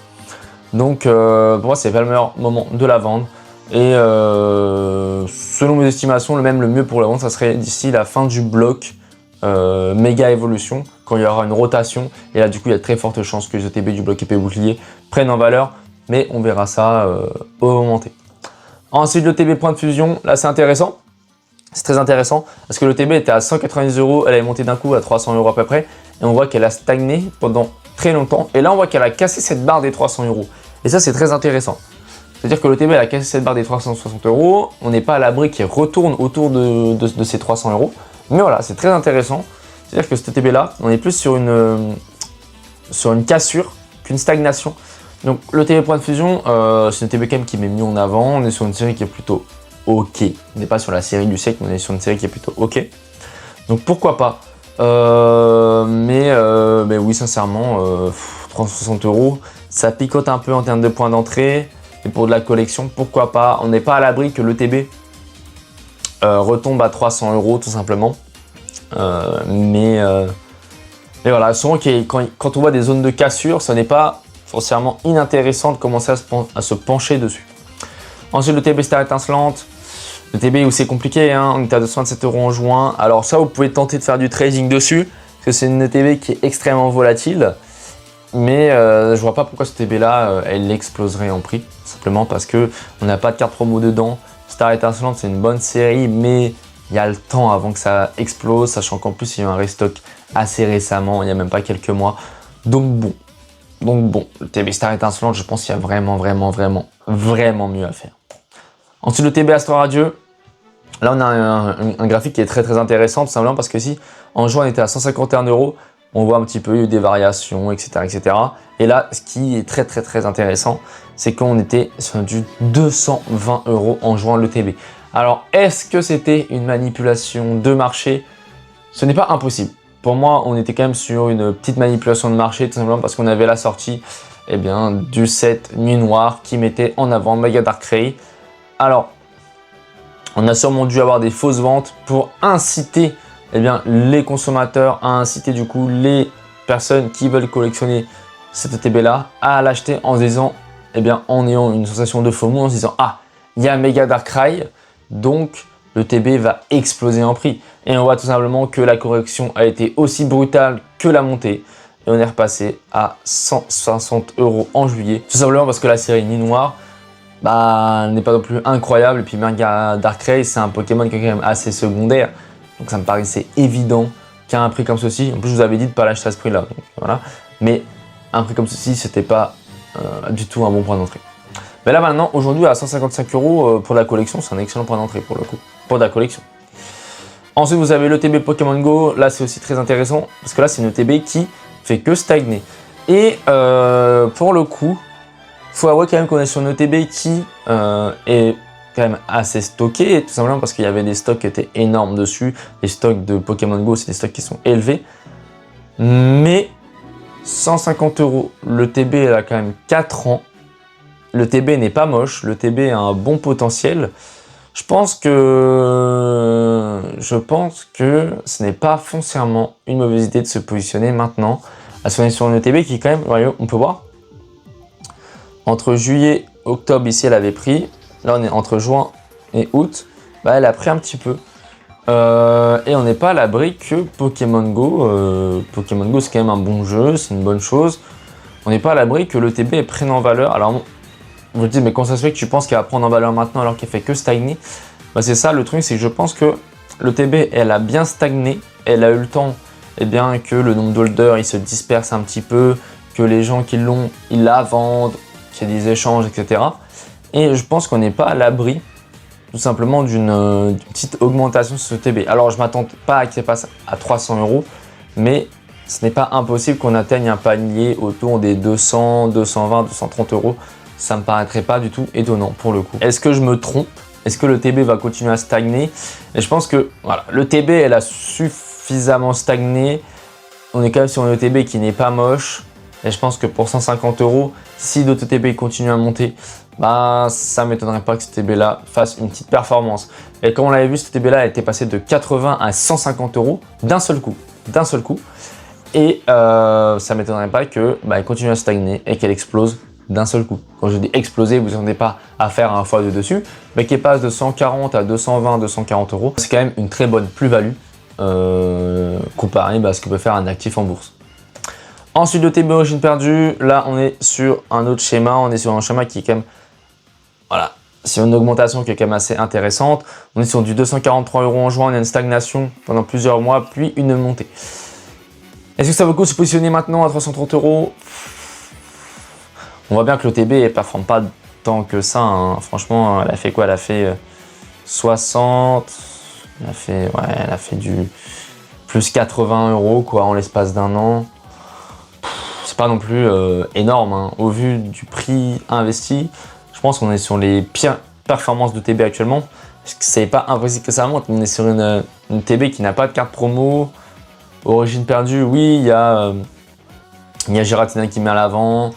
Donc pour moi c'est pas le meilleur moment de la vendre. Et selon mes estimations, le mieux pour la vendre, ça serait d'ici la fin du bloc méga évolution, quand il y aura une rotation. Et là du coup il y a de très fortes chances que les ETB du bloc épée bouclier prennent en valeur. Mais on verra ça au moment T. Ensuite le TB point de fusion, là c'est intéressant. C'est très intéressant parce que le TB était à 190 €, elle est montée d'un coup à 300 € à peu près. Et on voit qu'elle a stagné pendant très longtemps. Et là, on voit qu'elle a cassé cette barre des 300 €. Et ça, c'est très intéressant. C'est-à-dire que le TB, elle a cassé cette barre des 360 €. On n'est pas à l'abri qu'il retourne autour de ces 300 €. Mais voilà, c'est très intéressant. C'est-à-dire que ce TB-là, on est plus sur une cassure qu'une stagnation. Donc, le TB point de fusion, c'est une TB quand même qui m'est mis en avant. On est sur une série qui est plutôt OK. On n'est pas sur la série du siècle, mais on est sur une série qui est plutôt OK. Donc pourquoi pas. Mais oui, sincèrement, 360 €, ça picote un peu en termes de points d'entrée. Et pour de la collection, pourquoi pas. On n'est pas à l'abri que l'ETB retombe à 300 € tout simplement. Mais voilà, souvent quand on voit des zones de cassure, ce n'est pas forcément inintéressant de commencer à se pencher dessus. Ensuite, le TB Star étincelante. Le TB où c'est compliqué, on était à 227 € en juin. Alors ça, vous pouvez tenter de faire du trading dessus, parce que c'est une TB qui est extrêmement volatile. Mais je vois pas pourquoi ce TB là, elle exploserait en prix. Simplement parce que on n'a pas de carte promo dedans. Star Étincelante, c'est une bonne série, mais il y a le temps avant que ça explose, sachant qu'en plus il y a eu un restock assez récemment, il n'y a même pas quelques mois. Donc bon, le TB Star Étincelante, je pense qu'il y a vraiment mieux à faire. Ensuite, le TB Astro Radieux. Là, on a un graphique qui est très intéressant, tout simplement parce que si en juin on était à 151 €, on voit un petit peu, il y a eu des variations, etc. Et là, ce qui est très intéressant, c'est qu'on était sur du 220 € en juin le TB. Alors, est-ce que c'était une manipulation de marché? Ce n'est pas impossible. Pour moi, on était quand même sur une petite manipulation de marché, tout simplement parce qu'on avait la sortie du set Nuit Noire qui mettait en avant Mega Darkrai. Alors, on a sûrement dû avoir des fausses ventes pour inciter les consommateurs, à inciter du coup les personnes qui veulent collectionner cet ETB là à l'acheter en se disant, en ayant une sensation de FOMO, en se disant ah, il y a Mega Darkrai, donc le TB va exploser en prix. Et on voit tout simplement que la correction a été aussi brutale que la montée. Et on est repassé à 160 € en juillet. Tout simplement parce que la série Nuit Noire n'est pas non plus incroyable. Et puis Mega Darkrai, c'est un Pokémon qui est quand même assez secondaire. Donc ça me paraissait évident qu'à un prix comme ceci, en plus je vous avais dit de ne pas l'acheter à ce prix-là. Voilà. Mais un prix comme ceci, c'était pas du tout un bon point d'entrée. Mais là maintenant, aujourd'hui à 155 € pour la collection, c'est un excellent point d'entrée pour le coup, pour la collection. Ensuite, vous avez le TB Pokémon Go. Là, c'est aussi très intéressant parce que là, c'est une TB qui fait que stagner. Et pour le coup, il faut avouer quand même qu'on est sur une TB qui est quand même assez stocké, tout simplement parce qu'il y avait des stocks qui étaient énormes dessus. Les stocks de Pokémon Go, c'est des stocks qui sont élevés. Mais 150 €, le TB, elle a quand même 4 ans. Le TB n'est pas moche, le TB a un bon potentiel. Je pense que ce n'est pas foncièrement une mauvaise idée de se positionner maintenant. À se sur une ETB qui quand même, voyez, on peut voir, entre juillet, octobre ici elle avait pris, là on est entre juin et août, elle a pris un petit peu. Et on n'est pas à l'abri que Pokémon Go, Pokémon Go c'est quand même un bon jeu, c'est une bonne chose. On n'est pas à l'abri que le TB prenne en valeur. Alors vous me dites, mais comment ça se fait que tu penses qu'elle va prendre en valeur maintenant alors qu'elle fait que stagner? C'est ça le truc, c'est que je pense que le TB, elle a bien stagné, elle a eu le temps que le nombre d'holders il se disperse un petit peu, que les gens qui l'ont, ils la vendent, qu'il y ait des échanges, etc. Et je pense qu'on n'est pas à l'abri tout simplement d'une petite augmentation sur ce TB. Alors je ne m'attends pas à qu'il passe à 300 €, mais ce n'est pas impossible qu'on atteigne un panier autour des 200, 220, 230 €. Ça ne me paraîtrait pas du tout étonnant pour le coup. Est-ce que je me trompe? Est-ce que le TB va continuer à stagner? Et je pense que voilà, le TB, elle a suffisamment stagné. On est quand même sur un ETB qui n'est pas moche. Et je pense que pour 150 €, si d'autres TB continuent à monter, ça ne m'étonnerait pas que ce TB-là fasse une petite performance. Et comme on l'avait vu, ce TB-là était passé de 80 à 150 € d'un seul coup. Et ça ne m'étonnerait pas qu'elle continue à stagner et qu'elle explose d'un seul coup. Quand je dis exploser, vous n'attendez pas à faire un x2 dessus, mais qui passe de 140 à 220, 240 €. C'est quand même une très bonne plus-value comparé à ce que peut faire un actif en bourse. Ensuite, le TB Origine Perdue, là on est sur un autre schéma, on est sur un schéma qui est quand même, voilà, c'est une augmentation qui est quand même assez intéressante. On est sur du 243 € en juin, on a une stagnation pendant plusieurs mois, puis une montée. Est-ce que ça vaut le coup de se positionner maintenant à 330 €? On voit bien que le TB ne performe pas tant que ça. Hein. Franchement, elle a fait quoi? Elle a fait 60. Elle a fait du plus 80 € quoi, en l'espace d'un an. C'est pas non plus énorme. Hein. Au vu du prix investi, je pense qu'on est sur les pires performances de TB actuellement. C'est pas impossible que ça monte. On est sur une TB qui n'a pas de carte promo. Origine perdue, oui, il y a Giratina qui met à l'avant.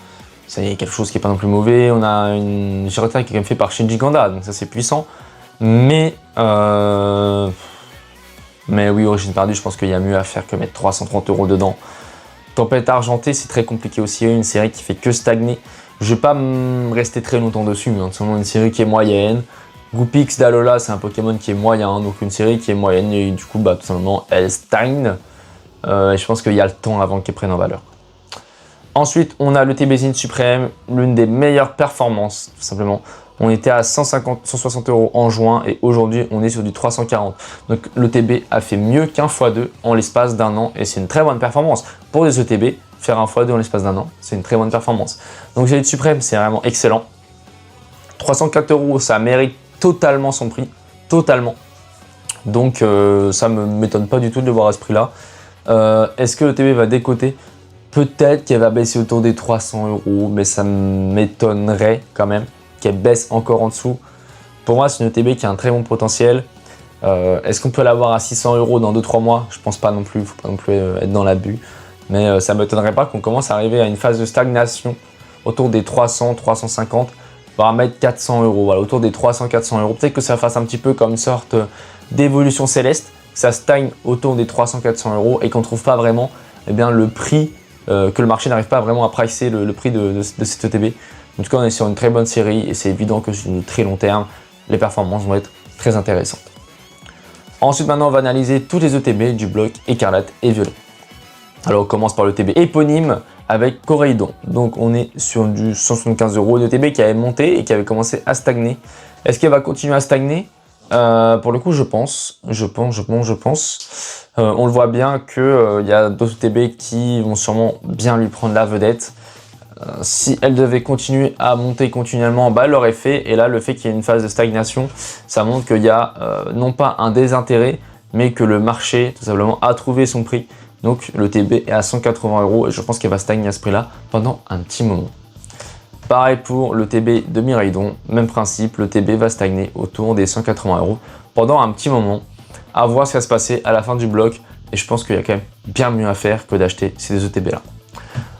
C'est quelque chose qui n'est pas non plus mauvais. On a une Giratina qui est quand même fait par Shinji Ganda, donc ça c'est puissant. Mais oui, Origine perdue, je pense qu'il y a mieux à faire que mettre 330 € dedans. Tempête argentée, c'est très compliqué aussi. Une série qui fait que stagner. Je ne vais pas rester très longtemps dessus. Hein. C'est une série qui est moyenne. Goopix d'Alola, c'est un Pokémon qui est moyen. Donc une série qui est moyenne. Et du coup, tout simplement, elle stagne. Et je pense qu'il y a le temps avant qu'elle prenne en valeur. Ensuite, on a le TB Zine Suprême, l'une des meilleures performances, tout simplement. On était à 160 € en juin et aujourd'hui, on est sur du 340. Donc, le TB a fait mieux qu'un x2 en l'espace d'un an et c'est une très bonne performance. Pour des ETB, faire un x2 en l'espace d'un an, c'est une très bonne performance. Donc, Zine Suprême, c'est vraiment excellent. 304 €, ça mérite totalement son prix, totalement. Donc, ça ne m'étonne pas du tout de le voir à ce prix-là. Est-ce que le TB va décoter? Peut-être qu'elle va baisser autour des 300 €, mais ça m'étonnerait quand même qu'elle baisse encore en dessous. Pour moi, c'est une ETB qui a un très bon potentiel. Est-ce qu'on peut l'avoir à 600 € dans 2-3 mois? Je pense pas non plus, il ne faut pas non plus être dans l'abus. Mais ça ne m'étonnerait pas qu'on commence à arriver à une phase de stagnation autour des 300, 350, voire mettre 400 €. Voilà, autour des 300-400 €. Peut-être que ça fasse un petit peu comme une sorte d'évolution céleste, que ça stagne autour des 300-400 € et qu'on ne trouve pas vraiment le prix, que le marché n'arrive pas vraiment à pricer le prix de cette ETB. En tout cas, on est sur une très bonne série et c'est évident que sur du très long terme, les performances vont être très intéressantes. Ensuite, maintenant, on va analyser tous les ETB du bloc écarlate et violet. Alors, on commence par l'ETB éponyme avec Coraïdon. Donc, on est sur du 175 €, une ETB qui avait monté et qui avait commencé à stagner. Est-ce qu'elle va continuer à stagner? Pour le coup, je pense. On le voit bien qu'il y a d'autres ETB qui vont sûrement bien lui prendre la vedette. Si elle devait continuer à monter continuellement, elle l'aurait fait. Et là, le fait qu'il y ait une phase de stagnation, ça montre qu'il y a non pas un désintérêt, mais que le marché, tout simplement, a trouvé son prix. Donc, le TB est à 180 € et je pense qu'elle va stagner à ce prix-là pendant un petit moment. Pareil pour le TB de Miraidon, même principe, le TB va stagner autour des 180 € pendant un petit moment. À voir ce qui va se passer à la fin du bloc et je pense qu'il y a quand même bien mieux à faire que d'acheter ces ETB là.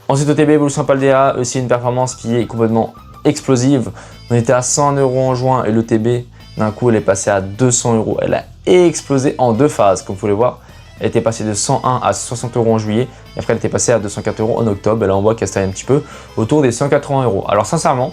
Ensuite, ETB Evolution Paldea, aussi une performance qui est complètement explosive. On était à 100 € en juin et le TB, d'un coup, elle est passée à 200 €. Elle a explosé en deux phases, comme vous pouvez voir. Elle était passée de 101 à 60 € en juillet et après elle était passée à 204 € en octobre. Et là, on voit qu'elle stagne un petit peu autour des 180 €. Alors, sincèrement,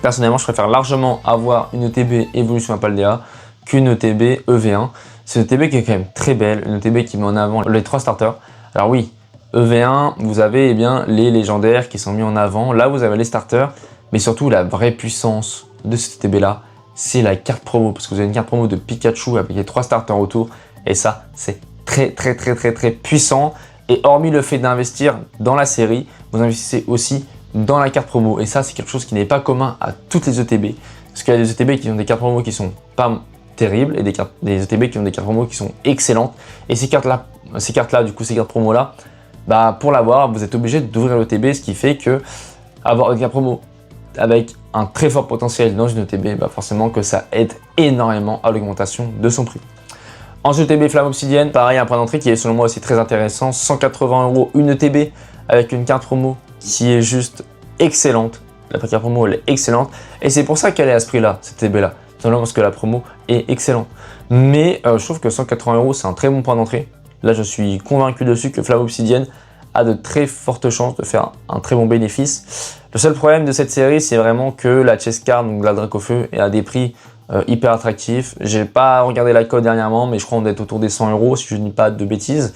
personnellement, je préfère largement avoir une ETB Evolution Paldea qu'une ETB EV1. C'est une ETB qui est quand même très belle, une ETB qui met en avant les 3 starters. Alors oui, EV1, vous avez les légendaires qui sont mis en avant. Là, vous avez les starters, mais surtout la vraie puissance de cette ETB là, c'est la carte promo, parce que vous avez une carte promo de Pikachu avec les 3 starters autour, et ça, c'est très puissant. Et hormis le fait d'investir dans la série, vous investissez aussi dans la carte promo, et ça, c'est quelque chose qui n'est pas commun à toutes les ETB, parce qu'il y a des ETB qui ont des cartes promo qui sont pas terribles et des ETB qui ont des cartes promo qui sont excellentes. Et ces cartes là, du coup, ces cartes promo là, pour l'avoir, vous êtes obligé d'ouvrir l'ETB, ce qui fait que avoir une carte promo avec un très fort potentiel dans une ETB, forcément que ça aide énormément à l'augmentation de son prix. Ensuite, ETB Flamme Obsidienne, pareil, un point d'entrée qui est selon moi aussi très intéressant. 180 € une ETB avec une carte promo qui est juste excellente. La carte promo, elle est excellente. Et c'est pour ça qu'elle est à ce prix-là, cette ETB-là. Simplement parce que la promo est excellente. Mais je trouve que 180 €, c'est un très bon point d'entrée. Là, je suis convaincu dessus que Flamme Obsidienne a de très fortes chances de faire un très bon bénéfice. Le seul problème de cette série, c'est vraiment que la chest card, donc la Dracofeu, est à des prix hyper attractifs. J'ai pas regardé la cote dernièrement, mais je crois qu'on est autour des 100 € si je ne dis pas de bêtises.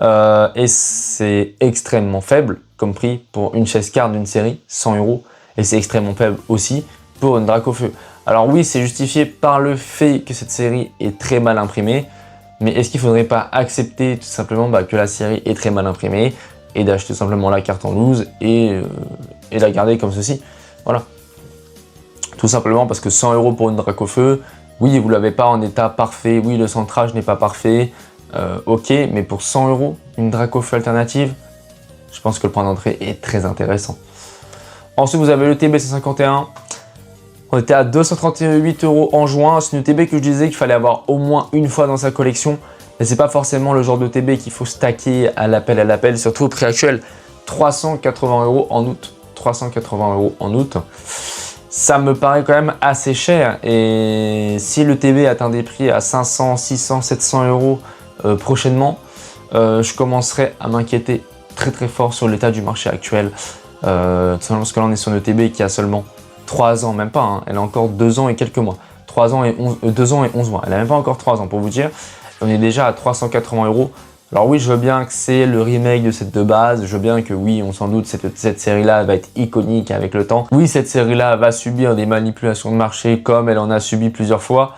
Et c'est extrêmement faible comme prix pour une chest card d'une série, 100 €. Et c'est extrêmement faible aussi pour une Dracofeu. Alors oui, c'est justifié par le fait que cette série est très mal imprimée. Mais est-ce qu'il ne faudrait pas accepter tout simplement que la série est très mal imprimée et d'acheter tout simplement la carte en loose et la garder comme ceci? Voilà. Tout simplement parce que 100 € pour une Dracofeu, oui, vous ne l'avez pas en état parfait, oui, le centrage n'est pas parfait, ok, mais pour 100 €, une Dracofeu alternative, je pense que le point d'entrée est très intéressant. Ensuite, vous avez le TB151. On était à 238 € en juin. C'est une ETB que je disais qu'il fallait avoir au moins une fois dans sa collection. Mais c'est pas forcément le genre de ETB qu'il faut stacker à l'appel, surtout au prix actuel. 380 € en août. 380 € en août. Ça me paraît quand même assez cher. Et si l'ETB atteint des prix à 500, 600, 700 € prochainement, je commencerai à m'inquiéter très fort sur l'état du marché actuel. Tout simplement parce que là, on est sur une ETB qui a seulement 3 ans, même pas, hein. Elle a encore 2 ans et quelques mois. 2 ans et 11 mois. Elle n'a même pas encore 3 ans pour vous dire. On est déjà à 380 €. Alors oui, je veux bien que c'est le remake de cette de base, je veux bien que oui, on s'en doute, cette série-là va être iconique avec le temps. Oui, cette série-là va subir des manipulations de marché comme elle en a subi plusieurs fois.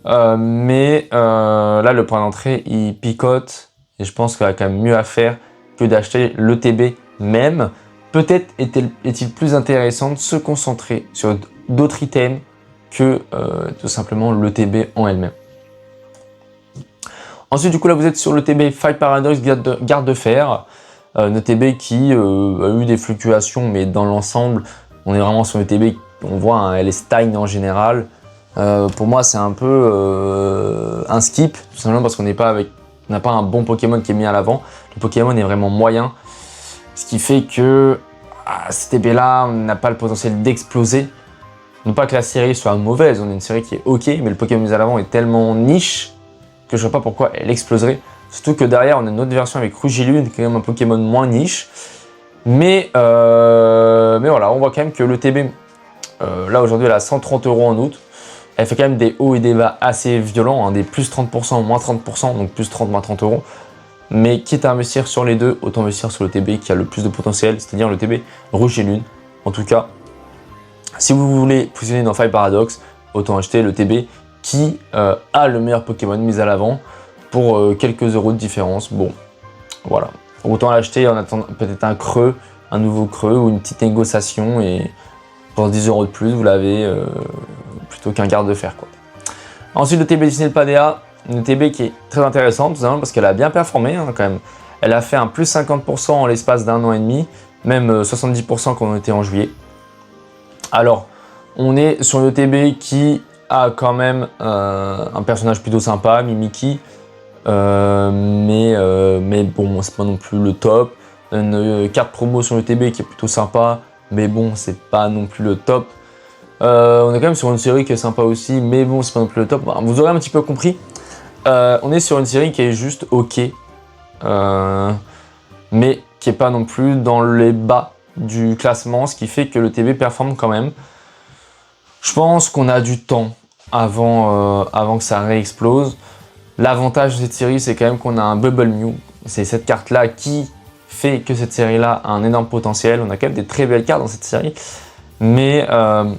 Mais là, le point d'entrée, il picote et je pense qu'il y a quand même mieux à faire que d'acheter l'ETB même. Peut-être est-il plus intéressant de se concentrer sur d'autres items que tout simplement l'ETB en elle-même. Ensuite, du coup, là, vous êtes sur l'ETB Five Paradox Garde de Fer. Une ETB qui a eu des fluctuations, mais dans l'ensemble, on est vraiment sur une ETB, on voit, hein, elle est stagne en général. Pour moi, c'est un peu un skip, tout simplement parce qu'on n'a pas un bon Pokémon qui est mis à l'avant. Le Pokémon est vraiment moyen, ce qui fait que cette ETB-là n'a pas le potentiel d'exploser. Non pas que la série soit mauvaise, on a une série qui est ok, mais le Pokémon mis à l'avant est tellement niche que je vois pas pourquoi elle exploserait. Surtout que derrière, on a une autre version avec Rugilune, qui est quand même un Pokémon moins niche. Mais voilà, on voit quand même que l'ETB, là aujourd'hui, elle a 130 € en août. Elle fait quand même des hauts et des bas assez violents, hein, des plus 30%, moins 30%, donc plus 30, moins 30 €. Mais quitte à investir sur les deux, autant investir sur l'ETB qui a le plus de potentiel, c'est-à-dire l'ETB Rouge et Lune. En tout cas, si vous voulez fusionner dans Five Paradox, autant acheter l'ETB qui a le meilleur Pokémon mis à l'avant pour quelques euros de différence. Bon, voilà. Autant l'acheter en attendant peut-être un nouveau creux ou une petite négociation et pour 10 € de plus, vous l'avez plutôt qu'un garde de fer, quoi. Ensuite, le TB Disney Padea, une TB qui est très intéressante, tout simplement parce qu'elle a bien performé, hein, quand même. Elle a fait un plus 50% en l'espace d'un an et demi, même 70% quand on était en juillet. Alors, on est sur une TB qui a quand même un personnage plutôt sympa, Mimikyu, mais bon, c'est pas non plus le top. Une carte promo sur le TB qui est plutôt sympa, mais bon, c'est pas non plus le top. On est quand même sur une série qui est sympa aussi, mais bon, c'est pas non plus le top. Bon, vous aurez un petit peu compris. On est sur une série qui est juste ok, mais qui est pas non plus dans les bas du classement, ce qui fait que le TB performe quand même. Je pense qu'on a du temps avant que ça réexplose. L'avantage de cette série, c'est quand même qu'on a un Bubble Mew. C'est cette carte-là qui fait que cette série-là a un énorme potentiel. On a quand même des très belles cartes dans cette série. Mais voilà,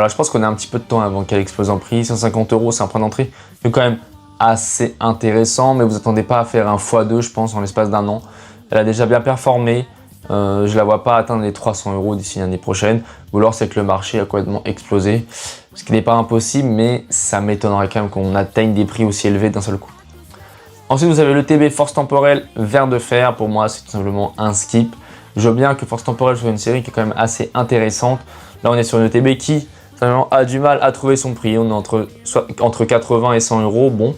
je pense qu'on a un petit peu de temps avant qu'elle explose en prix. 150 €, c'est un point d'entrée qui est quand même assez intéressant. Mais vous attendez pas à faire un x2, je pense, en l'espace d'un an. Elle a déjà bien performé. Je la vois pas atteindre les 300 € d'ici l'année prochaine. Ou alors c'est que le marché a complètement explosé. Ce qui n'est pas impossible, mais ça m'étonnerait quand même qu'on atteigne des prix aussi élevés d'un seul coup. Ensuite, vous avez le TB Force Temporelle Ver de Fer. Pour moi, c'est tout simplement un skip. Je veux bien que Force Temporelle soit une série qui est quand même assez intéressante. Là, on est sur une TB qui simplement a du mal à trouver son prix. On est entre 80 et 100 €. Bon.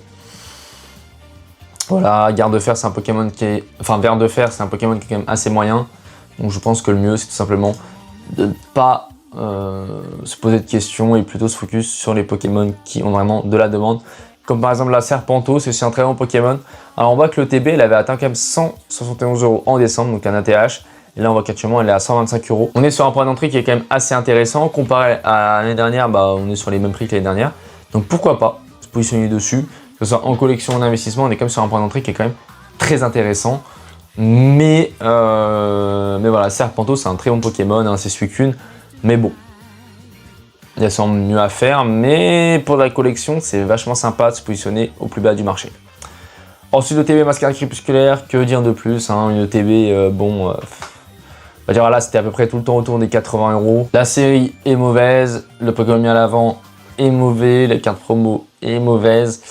Voilà, Garde de Fer, c'est un Pokémon qui est... Enfin, Ver de Fer, c'est un Pokémon qui est quand même assez moyen. Donc, je pense que le mieux, c'est tout simplement de ne pas se poser de questions et plutôt se focus sur les Pokémon qui ont vraiment de la demande. Comme par exemple la Serpento, c'est aussi un très bon Pokémon. Alors on voit que le TB, elle avait atteint quand même 171 € en décembre, donc un ATH. Et là on voit qu'actuellement elle est à 125 €. On est sur un point d'entrée qui est quand même assez intéressant. Comparé à l'année dernière, on est sur les mêmes prix que l'année dernière. Donc pourquoi pas se positionner dessus, que ce soit en collection ou en investissement, on est quand même sur un point d'entrée qui est quand même très intéressant. Mais voilà, Serpento c'est un très bon Pokémon, hein, c'est Suicune. Mais bon, il y a sûrement mieux à faire, mais pour la collection, c'est vachement sympa de se positionner au plus bas du marché. Ensuite, le TB Mascara Crépusculaire, que dire de plus, hein, une TB, on va dire là, c'était à peu près tout le temps autour des 80 €. La série est mauvaise, le Pokémon mis à l'avant est mauvais, la carte promo est mauvaise.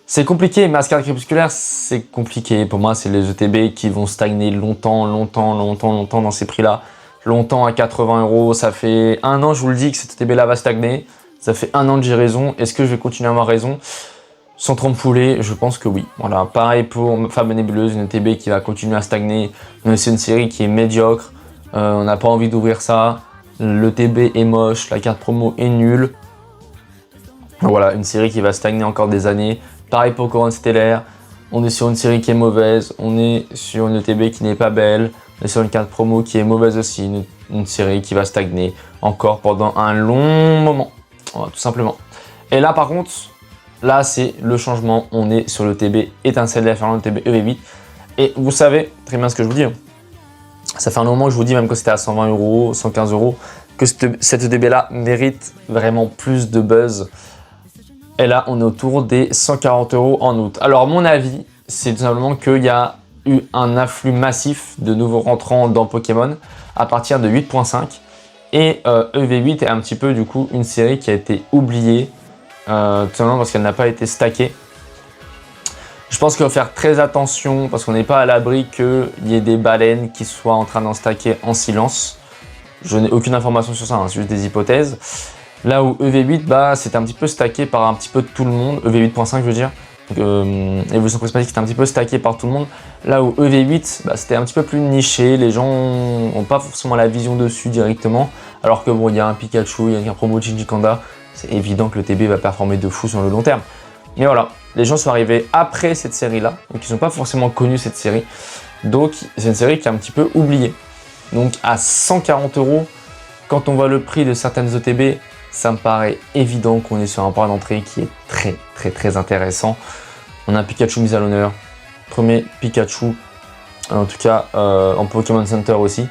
C'est compliqué, Mascara Crépusculaire, c'est compliqué. Pour moi, c'est les ETB qui vont stagner longtemps dans ces prix-là. Longtemps à 80 €, ça fait un an, je vous le dis, que cette ETB là va stagner. Ça fait un an que j'ai raison. Est-ce que je vais continuer à avoir raison? Sans trop me fouler, je pense que oui. Voilà, pareil pour Fable Nébuleuse, une ETB qui va continuer à stagner. C'est une série qui est médiocre. On n'a pas envie d'ouvrir ça. L'ETB est moche, la carte promo est nulle. Voilà, une série qui va stagner encore des années. Pareil pour Couronne Stellaire. On est sur une série qui est mauvaise. On est sur une ETB qui n'est pas belle. On est sur une carte promo qui est mauvaise aussi, une série qui va stagner encore pendant un long moment, voilà, tout simplement. Et là par contre, là c'est le changement. On est sur le TB étincelle déferlant, le TB EV8. Et vous savez très bien ce que je vous dis. Ça fait un moment que je vous dis, même quand c'était à 120 €, 115 €, que cette ETB là mérite vraiment plus de buzz. Et là, on est autour des 140 € en août. Alors, mon avis, c'est tout simplement qu'il y a eu un afflux massif de nouveaux rentrants dans Pokémon à partir de 8.5. Et EV8 est un petit peu, du coup, une série qui a été oubliée, tout simplement parce qu'elle n'a pas été stackée. Je pense qu'il faut faire très attention parce qu'on n'est pas à l'abri qu'il y ait des baleines qui soient en train d'en stacker en silence. Je n'ai aucune information sur ça, hein, c'est juste des hypothèses. Là où EV8, bah, c'était un petit peu stacké par un petit peu tout le monde, EV8.5 je veux dire. Évolution prismatique c'était un petit peu stacké par tout le monde. Là où EV8, bah, c'était un petit peu plus niché, les gens n'ont pas forcément la vision dessus directement. Alors que bon, il y a un Pikachu, il y a un promo Chinchikanda, c'est évident que le TB va performer de fou sur le long terme. Mais voilà, les gens sont arrivés après cette série-là, donc ils n'ont pas forcément connu cette série. Donc c'est une série qui est un petit peu oubliée. Donc à 140 €, quand on voit le prix de certaines ETB, ça me paraît évident qu'on est sur un point d'entrée qui est très intéressant. On a un Pikachu mis à l'honneur, premier Pikachu, en tout cas en Pokémon Center aussi.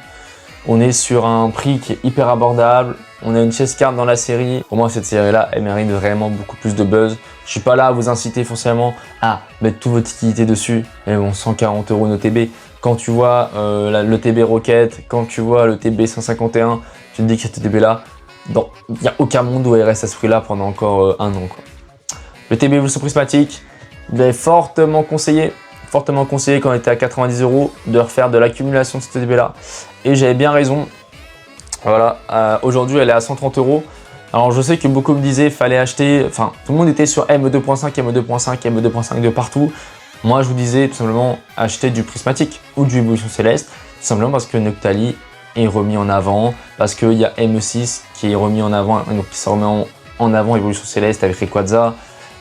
On est sur un prix qui est hyper abordable, on a une chase card dans la série. Pour moi, cette série-là, elle mérite vraiment beaucoup plus de buzz. Je suis pas là à vous inciter forcément à mettre toute votre liquidité dessus, mais bon, 140 € nos TB. Quand tu vois le TB Rocket, quand tu vois le TB 151, tu te dis que cette TB-là, il n'y a aucun monde où elle reste à ce prix-là pendant encore un an, quoi. Le TB Evolution Prismatique, il est fortement conseillé quand on était à 90 € de refaire de l'accumulation de cette TB-là. Et j'avais bien raison. Voilà, aujourd'hui elle est à 130 €. Alors je sais que beaucoup me disaient fallait acheter, enfin tout le monde était sur ME2.5, ME2.5, ME2.5 de partout. Moi je vous disais tout simplement acheter du prismatique ou du Évolution Céleste, tout simplement parce que Noctali est remis en avant, parce qu'il y a ME6 qui est remis en avant, donc qui se remet en avant Évolution Céleste avec Rayquaza.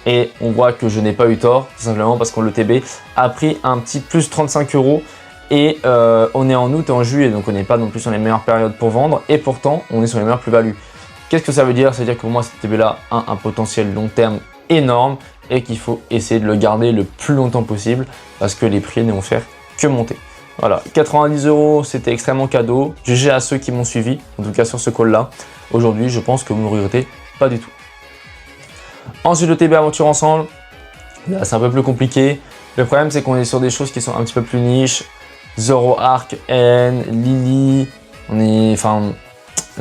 Et on voit que je n'ai pas eu tort, tout simplement parce que le TB a pris un petit plus 35 €. Et on est en août et en juillet, donc on n'est pas non plus sur les meilleures périodes pour vendre. Et pourtant, on est sur les meilleures plus-values. Qu'est-ce que ça veut dire? Ça veut dire que pour moi, cette TB-là a un potentiel long terme énorme et qu'il faut essayer de le garder le plus longtemps possible parce que les prix ne vont faire que monter. Voilà, 90 €, c'était extrêmement cadeau. GG à ceux qui m'ont suivi, en tout cas sur ce call-là. Aujourd'hui, je pense que vous ne regrettez pas du tout. Ensuite, le TB Aventure Ensemble, là, c'est un peu plus compliqué. Le problème, c'est qu'on est sur des choses qui sont un petit peu plus niches. Zoroark, N, Lily, on est, enfin,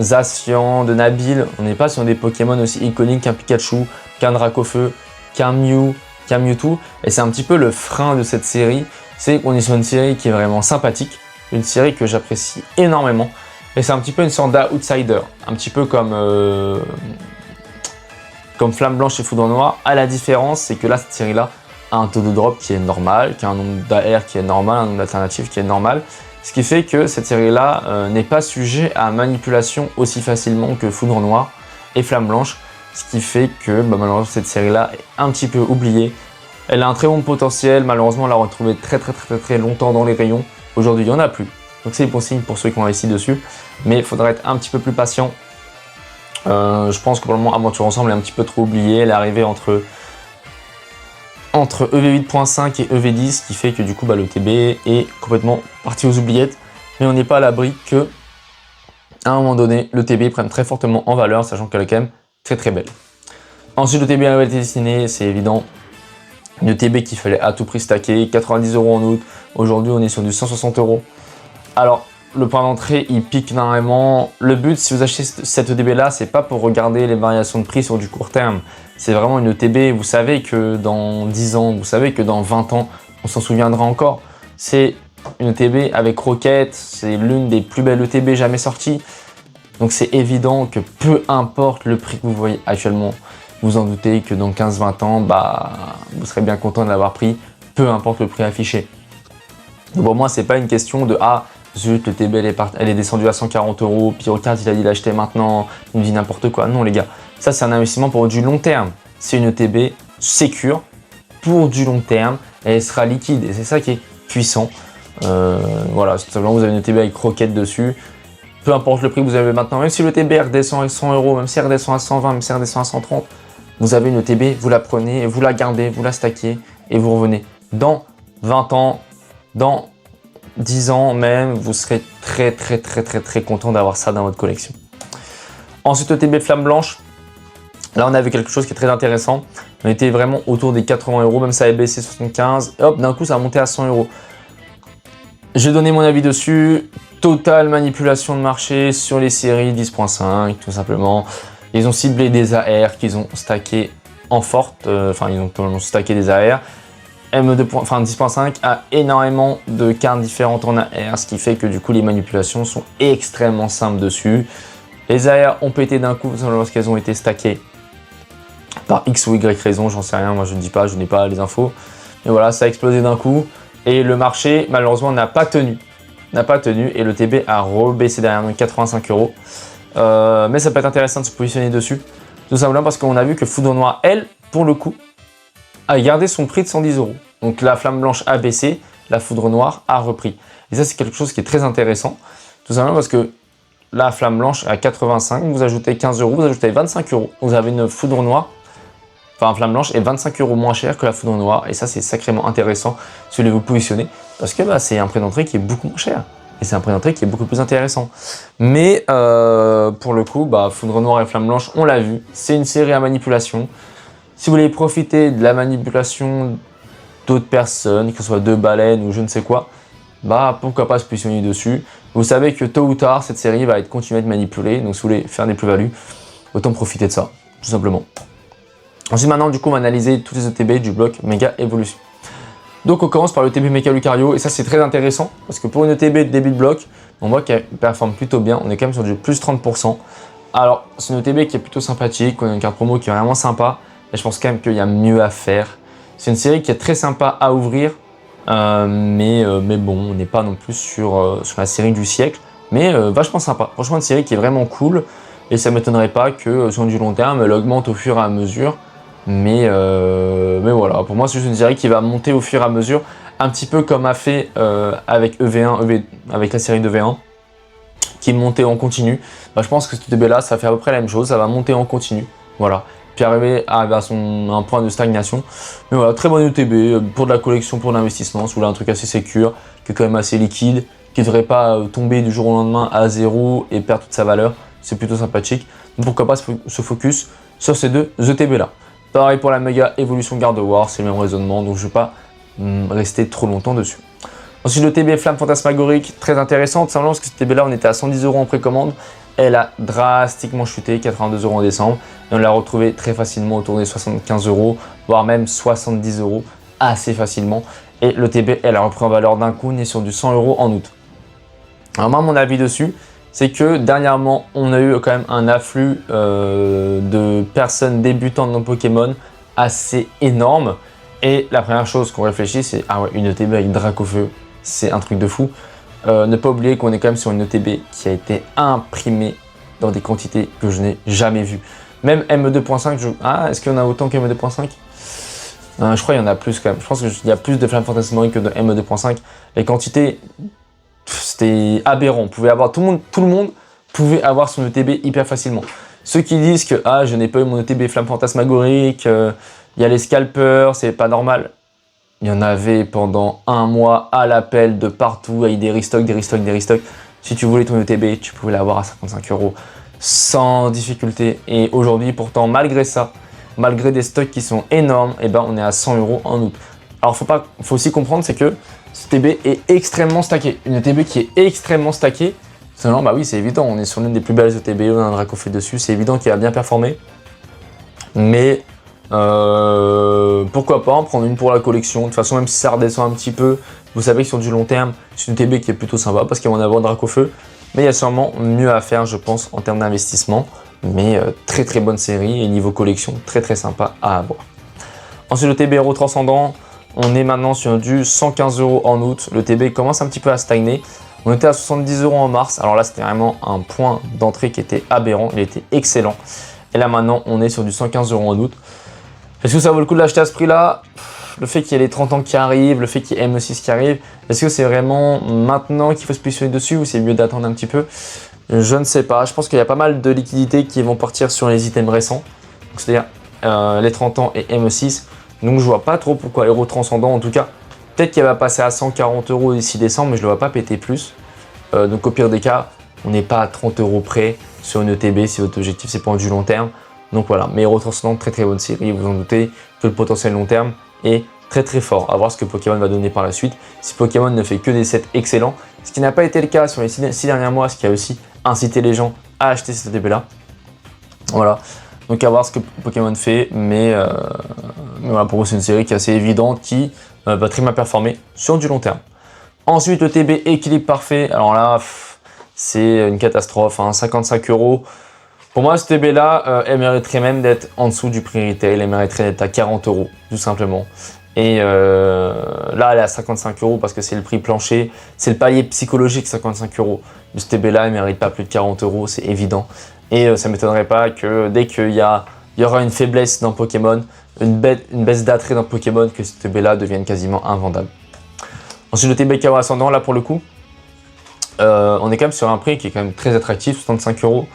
Zacian, de Nabil, on n'est pas sur des Pokémon aussi iconiques qu'un Pikachu, qu'un Dracofeu, qu'un Mew, qu'un Mewtwo. Et c'est un petit peu le frein de cette série, c'est qu'on est sur une série qui est vraiment sympathique, une série que j'apprécie énormément. Et c'est un petit peu une sorte d'outsider, un petit peu comme Flamme Blanche et Foudre Noire. À la différence, c'est que là, cette série-là, un taux de drop qui est normal, qui a un nombre d'AR qui est normal, un nombre d'alternatives qui est normal. Ce qui fait que cette série-là n'est pas sujet à manipulation aussi facilement que Foudre Noire et Flamme Blanche. Ce qui fait que malheureusement cette série-là est un petit peu oubliée. Elle a un très bon potentiel, malheureusement on l'a retrouvée très longtemps dans les rayons. Aujourd'hui il n'y en a plus, donc c'est bon signe pour ceux qui ont investi dessus. Mais il faudra être un petit peu plus patient. Je pense que pour le moment Aventure Ensemble est un petit peu trop oubliée. Elle est arrivée entre EV8.5 et EV10, ce qui fait que du coup le TB est complètement parti aux oubliettes. Mais on n'est pas à l'abri que à un moment donné le TB prenne très fortement en valeur, sachant qu'elle est quand même très belle. Ensuite le TB à nouvelle destinée, c'est évident. Le TB qu'il fallait à tout prix stacker, 90 € en août. Aujourd'hui on est sur du 160 €. Alors le point d'entrée il pique énormément. Le but si vous achetez cette ETB là, c'est pas pour regarder les variations de prix sur du court terme. C'est vraiment une ETB, vous savez que dans 10 ans, vous savez que dans 20 ans, on s'en souviendra encore. C'est une ETB avec Rocket, c'est l'une des plus belles ETB jamais sorties. Donc c'est évident que peu importe le prix que vous voyez actuellement, vous en doutez que dans 15-20 ans, vous serez bien content de l'avoir pris, peu importe le prix affiché. Donc pour moi, c'est pas une question de « Ah, zut, le TB elle est descendue à 140 €, Pyrocard il a dit l'acheter maintenant, il me dit n'importe quoi ». Non les gars, ça c'est un investissement pour du long terme. C'est une ETB sécure pour du long terme et elle sera liquide et c'est ça qui est puissant. Voilà, simplement vous avez une ETB avec Rocket dessus. Peu importe le prix que vous avez maintenant, même si le TB redescend à 100 €, même si elle redescend à 120, même si elle redescend à 130, Vous avez une ETB, vous la prenez, vous la gardez, vous la stackez et vous revenez. Dans 20 ans, dans 10 ans même, vous serez très content d'avoir ça dans votre collection. Ensuite, ETB Flamme Blanche. Là, on a vu quelque chose qui est très intéressant. On était vraiment autour des 80 €, même ça avait baissé 75. Et hop, d'un coup, ça a monté à 100 €. J'ai donné mon avis dessus. Totale manipulation de marché sur les séries 10.5, tout simplement. Ils ont ciblé des AR qu'ils ont stacké en forte. Ils ont stacké des AR. M2, 10.5 a énormément de cartes différentes en AR, ce qui fait que du coup, les manipulations sont extrêmement simples dessus. Les AR ont pété d'un coup lorsqu'elles ont été stackées par X ou Y raison, j'en sais rien, moi je ne dis pas, je n'ai pas les infos. Mais voilà, ça a explosé d'un coup et le marché malheureusement n'a pas tenu et le TB a rebaissé derrière, donc 85 €. Mais ça peut être intéressant de se positionner dessus, tout simplement parce qu'on a vu que Foudre Noire, elle, pour le coup, a gardé son prix de 110 €. Donc la Flamme Blanche a baissé, la Foudre Noire a repris. Et ça, c'est quelque chose qui est très intéressant, tout simplement parce que la Flamme Blanche est à 85, vous ajoutez 15 €, vous ajoutez 25 €. Vous avez une Foudre Noire, Flamme Blanche est 25 € moins cher que la Foudre Noire. Et ça, c'est sacrément intéressant si vous voulez vous positionner. Parce que c'est un prix d'entrée qui est beaucoup moins cher. Et c'est un prix d'entrée qui est beaucoup plus intéressant. Mais pour le coup, Foudre Noire et Flamme Blanche, on l'a vu, c'est une série à manipulation. Si vous voulez profiter de la manipulation d'autres personnes, que ce soit de baleines ou je ne sais quoi, pourquoi pas se positionner dessus. Vous savez que tôt ou tard, cette série va être continuée à être manipulée. Donc si vous voulez faire des plus-values, autant profiter de ça, tout simplement. Ensuite, maintenant, du coup, on va analyser tous les ETB du bloc Méga Evolution. Donc, on commence par le ETB Méga Lucario. Et ça, c'est très intéressant parce que pour une ETB de début de bloc, on voit qu'elle performe plutôt bien. On est quand même sur du plus 30%. Alors, c'est une ETB qui est plutôt sympathique. On a une carte promo qui est vraiment sympa. Et je pense quand même qu'il y a mieux à faire. C'est une série qui est très sympa à ouvrir. Mais bon, on n'est pas non plus sur la série du siècle. Mais vachement sympa. Franchement, une série qui est vraiment cool. Et ça ne m'étonnerait pas que sur du long terme, elle augmente au fur et à mesure. Mais voilà, pour moi, c'est juste une série qui va monter au fur et à mesure. Un petit peu comme a fait avec EV1, avec la série de EV1, qui est montée en continu. Je pense que cette ETB-là, ça fait à peu près la même chose. Ça va monter en continu. Voilà. Puis arriver à un point de stagnation. Mais voilà, très bonne ETB pour de la collection, pour l'investissement. Si vous voulez un truc assez sécure, qui est quand même assez liquide, qui ne devrait pas tomber du jour au lendemain à zéro et perdre toute sa valeur. C'est plutôt sympathique. Donc pourquoi pas se focus sur ces deux ETB-là. Pareil pour la Méga Evolution Garde War, c'est le même raisonnement, donc je ne vais pas rester trop longtemps dessus. Ensuite, le TB Flamme Fantasmagorique, très intéressante, simplement parce que ce TB-là, on était à 110 € en précommande. Elle a drastiquement chuté, 82 € en décembre. Et on l'a retrouvée très facilement autour des 75 €, voire même 70 € assez facilement. Et le TB, elle a repris en valeur d'un coup, on est sur du 100 € en août. Alors moi, mon avis dessus, c'est que dernièrement, on a eu quand même un afflux de personnes débutantes dans Pokémon assez énorme. Et la première chose qu'on réfléchit, c'est une ETB avec Dracofeu, c'est un truc de fou. Ne pas oublier qu'on est quand même sur une ETB qui a été imprimée dans des quantités que je n'ai jamais vues. Même ME2.5, est-ce qu'il y en a autant que ME2.5 ? Je crois qu'il y en a plus quand même. Je pense qu'il y a plus de Flamme Fantasmagorique que de ME2.5. Les quantités, c'était aberrant. On pouvait avoir, tout le monde pouvait avoir son ETB hyper facilement. Ceux qui disent que je n'ai pas eu mon ETB Flamme Fantasmagorique, il y a les scalpers, c'est pas normal. Il y en avait pendant un mois à l'appel de partout, avec des restocks. Si tu voulais ton ETB, tu pouvais l'avoir à 55 € sans difficulté. Et aujourd'hui, pourtant, malgré ça, malgré des stocks qui sont énormes, on est à 100 € en août. Alors, faut aussi comprendre, c'est que ce TB est extrêmement stacké. Une ETB qui est extrêmement stackée, seulement, oui, c'est évident, on est sur l'une des plus belles ETB, on a un Dracofeu dessus, c'est évident qu'il va bien performer. Mais pourquoi pas en prendre une pour la collection. De toute façon, même si ça redescend un petit peu, vous savez que sur du long terme, c'est une ETB qui est plutôt sympa parce qu'il va en avoir un Dracofeu. Mais il y a sûrement mieux à faire, je pense, en termes d'investissement. Mais très bonne série et niveau collection, très sympa à avoir. Ensuite, le TB Héros Transcendant, on est maintenant sur du 115 € en août. Le TB commence un petit peu à stagner. On était à 70 € en mars. Alors là, c'était vraiment un point d'entrée qui était aberrant. Il était excellent. Et là, maintenant, on est sur du 115 € en août. Est-ce que ça vaut le coup de l'acheter à ce prix-là ? Le fait qu'il y ait les 30 ans qui arrivent, le fait qu'il y ait M6 qui arrive, est-ce que c'est vraiment maintenant qu'il faut se positionner dessus ou c'est mieux d'attendre un petit peu ? Je ne sais pas. Je pense qu'il y a pas mal de liquidités qui vont partir sur les items récents. C'est-à-dire les 30 ans et ME6. Donc je vois pas trop pourquoi Héros Transcendant, en tout cas, peut-être qu'elle va passer à 140 € d'ici décembre, mais je ne le vois pas péter plus. Donc au pire des cas, on n'est pas à 30 € près sur une ETB si votre objectif c'est pour du long terme. Donc voilà, mais Héros Transcendant, très bonne série, vous en doutez que le potentiel long terme est très fort. À voir ce que Pokémon va donner par la suite. Si Pokémon ne fait que des sets excellents, ce qui n'a pas été le cas sur les 6 derniers mois, ce qui a aussi incité les gens à acheter cette ETB là. Voilà, donc à voir ce que Pokémon fait, mais voilà, pour moi c'est une série qui est assez évidente, qui va très bien performer sur du long terme. Ensuite, le TB équilibre parfait, alors là, c'est une catastrophe, hein, 55 €. Pour moi, ce TB là, elle mériterait même d'être en dessous du prix retail, elle mériterait d'être à 40 €, tout simplement. Et là, elle est à 55 € parce que c'est le prix plancher, c'est le palier psychologique 55 €. Mais ce TB là, elle ne mérite pas plus de 40 €, c'est évident. Et ça ne m'étonnerait pas que dès qu'il y aura une faiblesse dans Pokémon, une baisse d'attrait dans Pokémon, que ce TB là devienne quasiment invendable. Ensuite, le TB KO Ascendant, là pour le coup, on est quand même sur un prix qui est quand même très attractif, 65 €.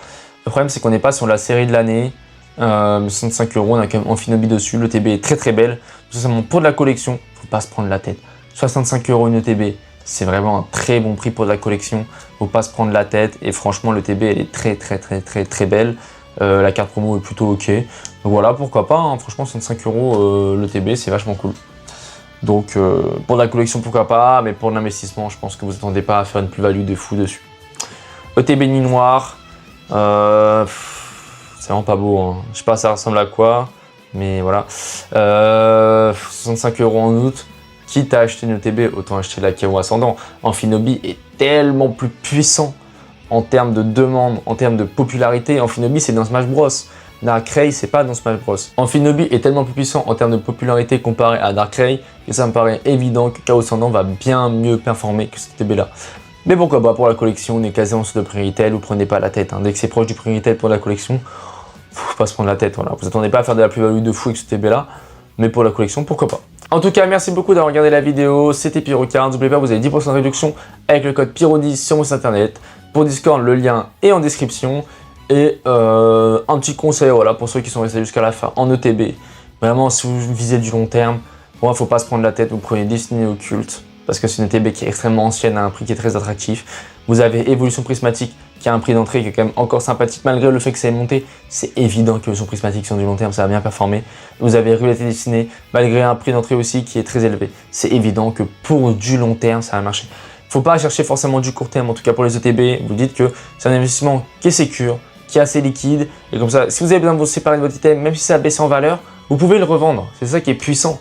Le problème, c'est qu'on n'est pas sur la série de l'année. 65 €, on a quand même Amphinobi dessus. Le TB est très belle. Tout simplement pour de la collection, faut pas se prendre la tête. 65 € une ETB, c'est vraiment un très bon prix pour de la collection. Faut pas se prendre la tête. Et franchement, le TB, elle est très belle. La carte promo est plutôt ok. Donc voilà, pourquoi pas. Hein. Franchement, 65 € le TB, c'est vachement cool. Donc pour de la collection, pourquoi pas. Mais pour l'investissement, je pense que vous attendez pas à faire une plus-value de fou dessus. ETB Nuit Noire. C'est vraiment pas beau, hein. Je sais pas ça ressemble à quoi, mais voilà. 65 € en août, quitte à acheter une ETB, autant acheter la KO Ascendant. Amphinobi est tellement plus puissant en termes de demande, en termes de popularité. Amphinobi c'est dans Smash Bros. Darkrai c'est pas dans Smash Bros. Amphinobi est tellement plus puissant en termes de popularité comparé à Darkrai que ça me paraît évident que KO Ascendant va bien mieux performer que cette ETB là. Mais pourquoi pas, pour la collection, on est quasi en dessous de prix retail, vous prenez pas la tête. Hein. Dès que c'est proche du prix retail pour la collection, faut pas se prendre la tête. Voilà. Vous attendez pas à faire de la plus-value de fou avec ce TB là, mais pour la collection, pourquoi pas. En tout cas, merci beaucoup d'avoir regardé la vidéo, c'était Pyrocard. N'oubliez pas, vous avez 10% de réduction avec le code Pyro10 sur mon site internet. Pour Discord, le lien est en description. Et un petit conseil, voilà, pour ceux qui sont restés jusqu'à la fin en ETB. Vraiment, si vous visez du long terme, pour moi, faut pas se prendre la tête, vous prenez Destiny Occulte. Parce que c'est une ETB qui est extrêmement ancienne, à un prix qui est très attractif. Vous avez Évolution Prismatique, qui a un prix d'entrée qui est quand même encore sympathique, malgré le fait que ça ait monté. C'est évident que Évolution Prismatique sur du long terme, ça va bien performer. Vous avez Ruelle Destinée, malgré un prix d'entrée aussi qui est très élevé. C'est évident que pour du long terme, ça va marcher. Il ne faut pas chercher forcément du court terme, en tout cas pour les ETB. Vous dites que c'est un investissement qui est sécure, qui est assez liquide. Et comme ça, si vous avez besoin de vous séparer de votre item, même si ça a baissé en valeur, vous pouvez le revendre. C'est ça qui est puissant.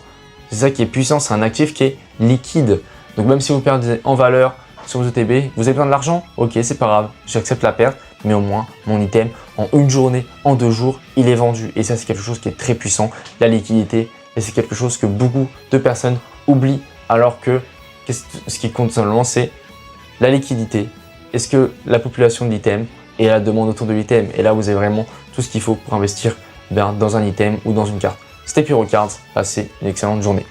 C'est ça qui est puissant, c'est un actif qui est liquide. Donc même si vous perdez en valeur sur vos ETB, vous avez besoin de l'argent, ok, c'est pas grave, j'accepte la perte, mais au moins mon item, en une journée, en 2 jours, il est vendu. Et ça, c'est quelque chose qui est très puissant, la liquidité, et c'est quelque chose que beaucoup de personnes oublient, alors que ce qui compte simplement, c'est la liquidité. Est-ce que la population de l'item et la demande autour de l'item, et là, vous avez vraiment tout ce qu'il faut pour investir dans un item ou dans une carte. C'était Pyrocard, passez une excellente journée.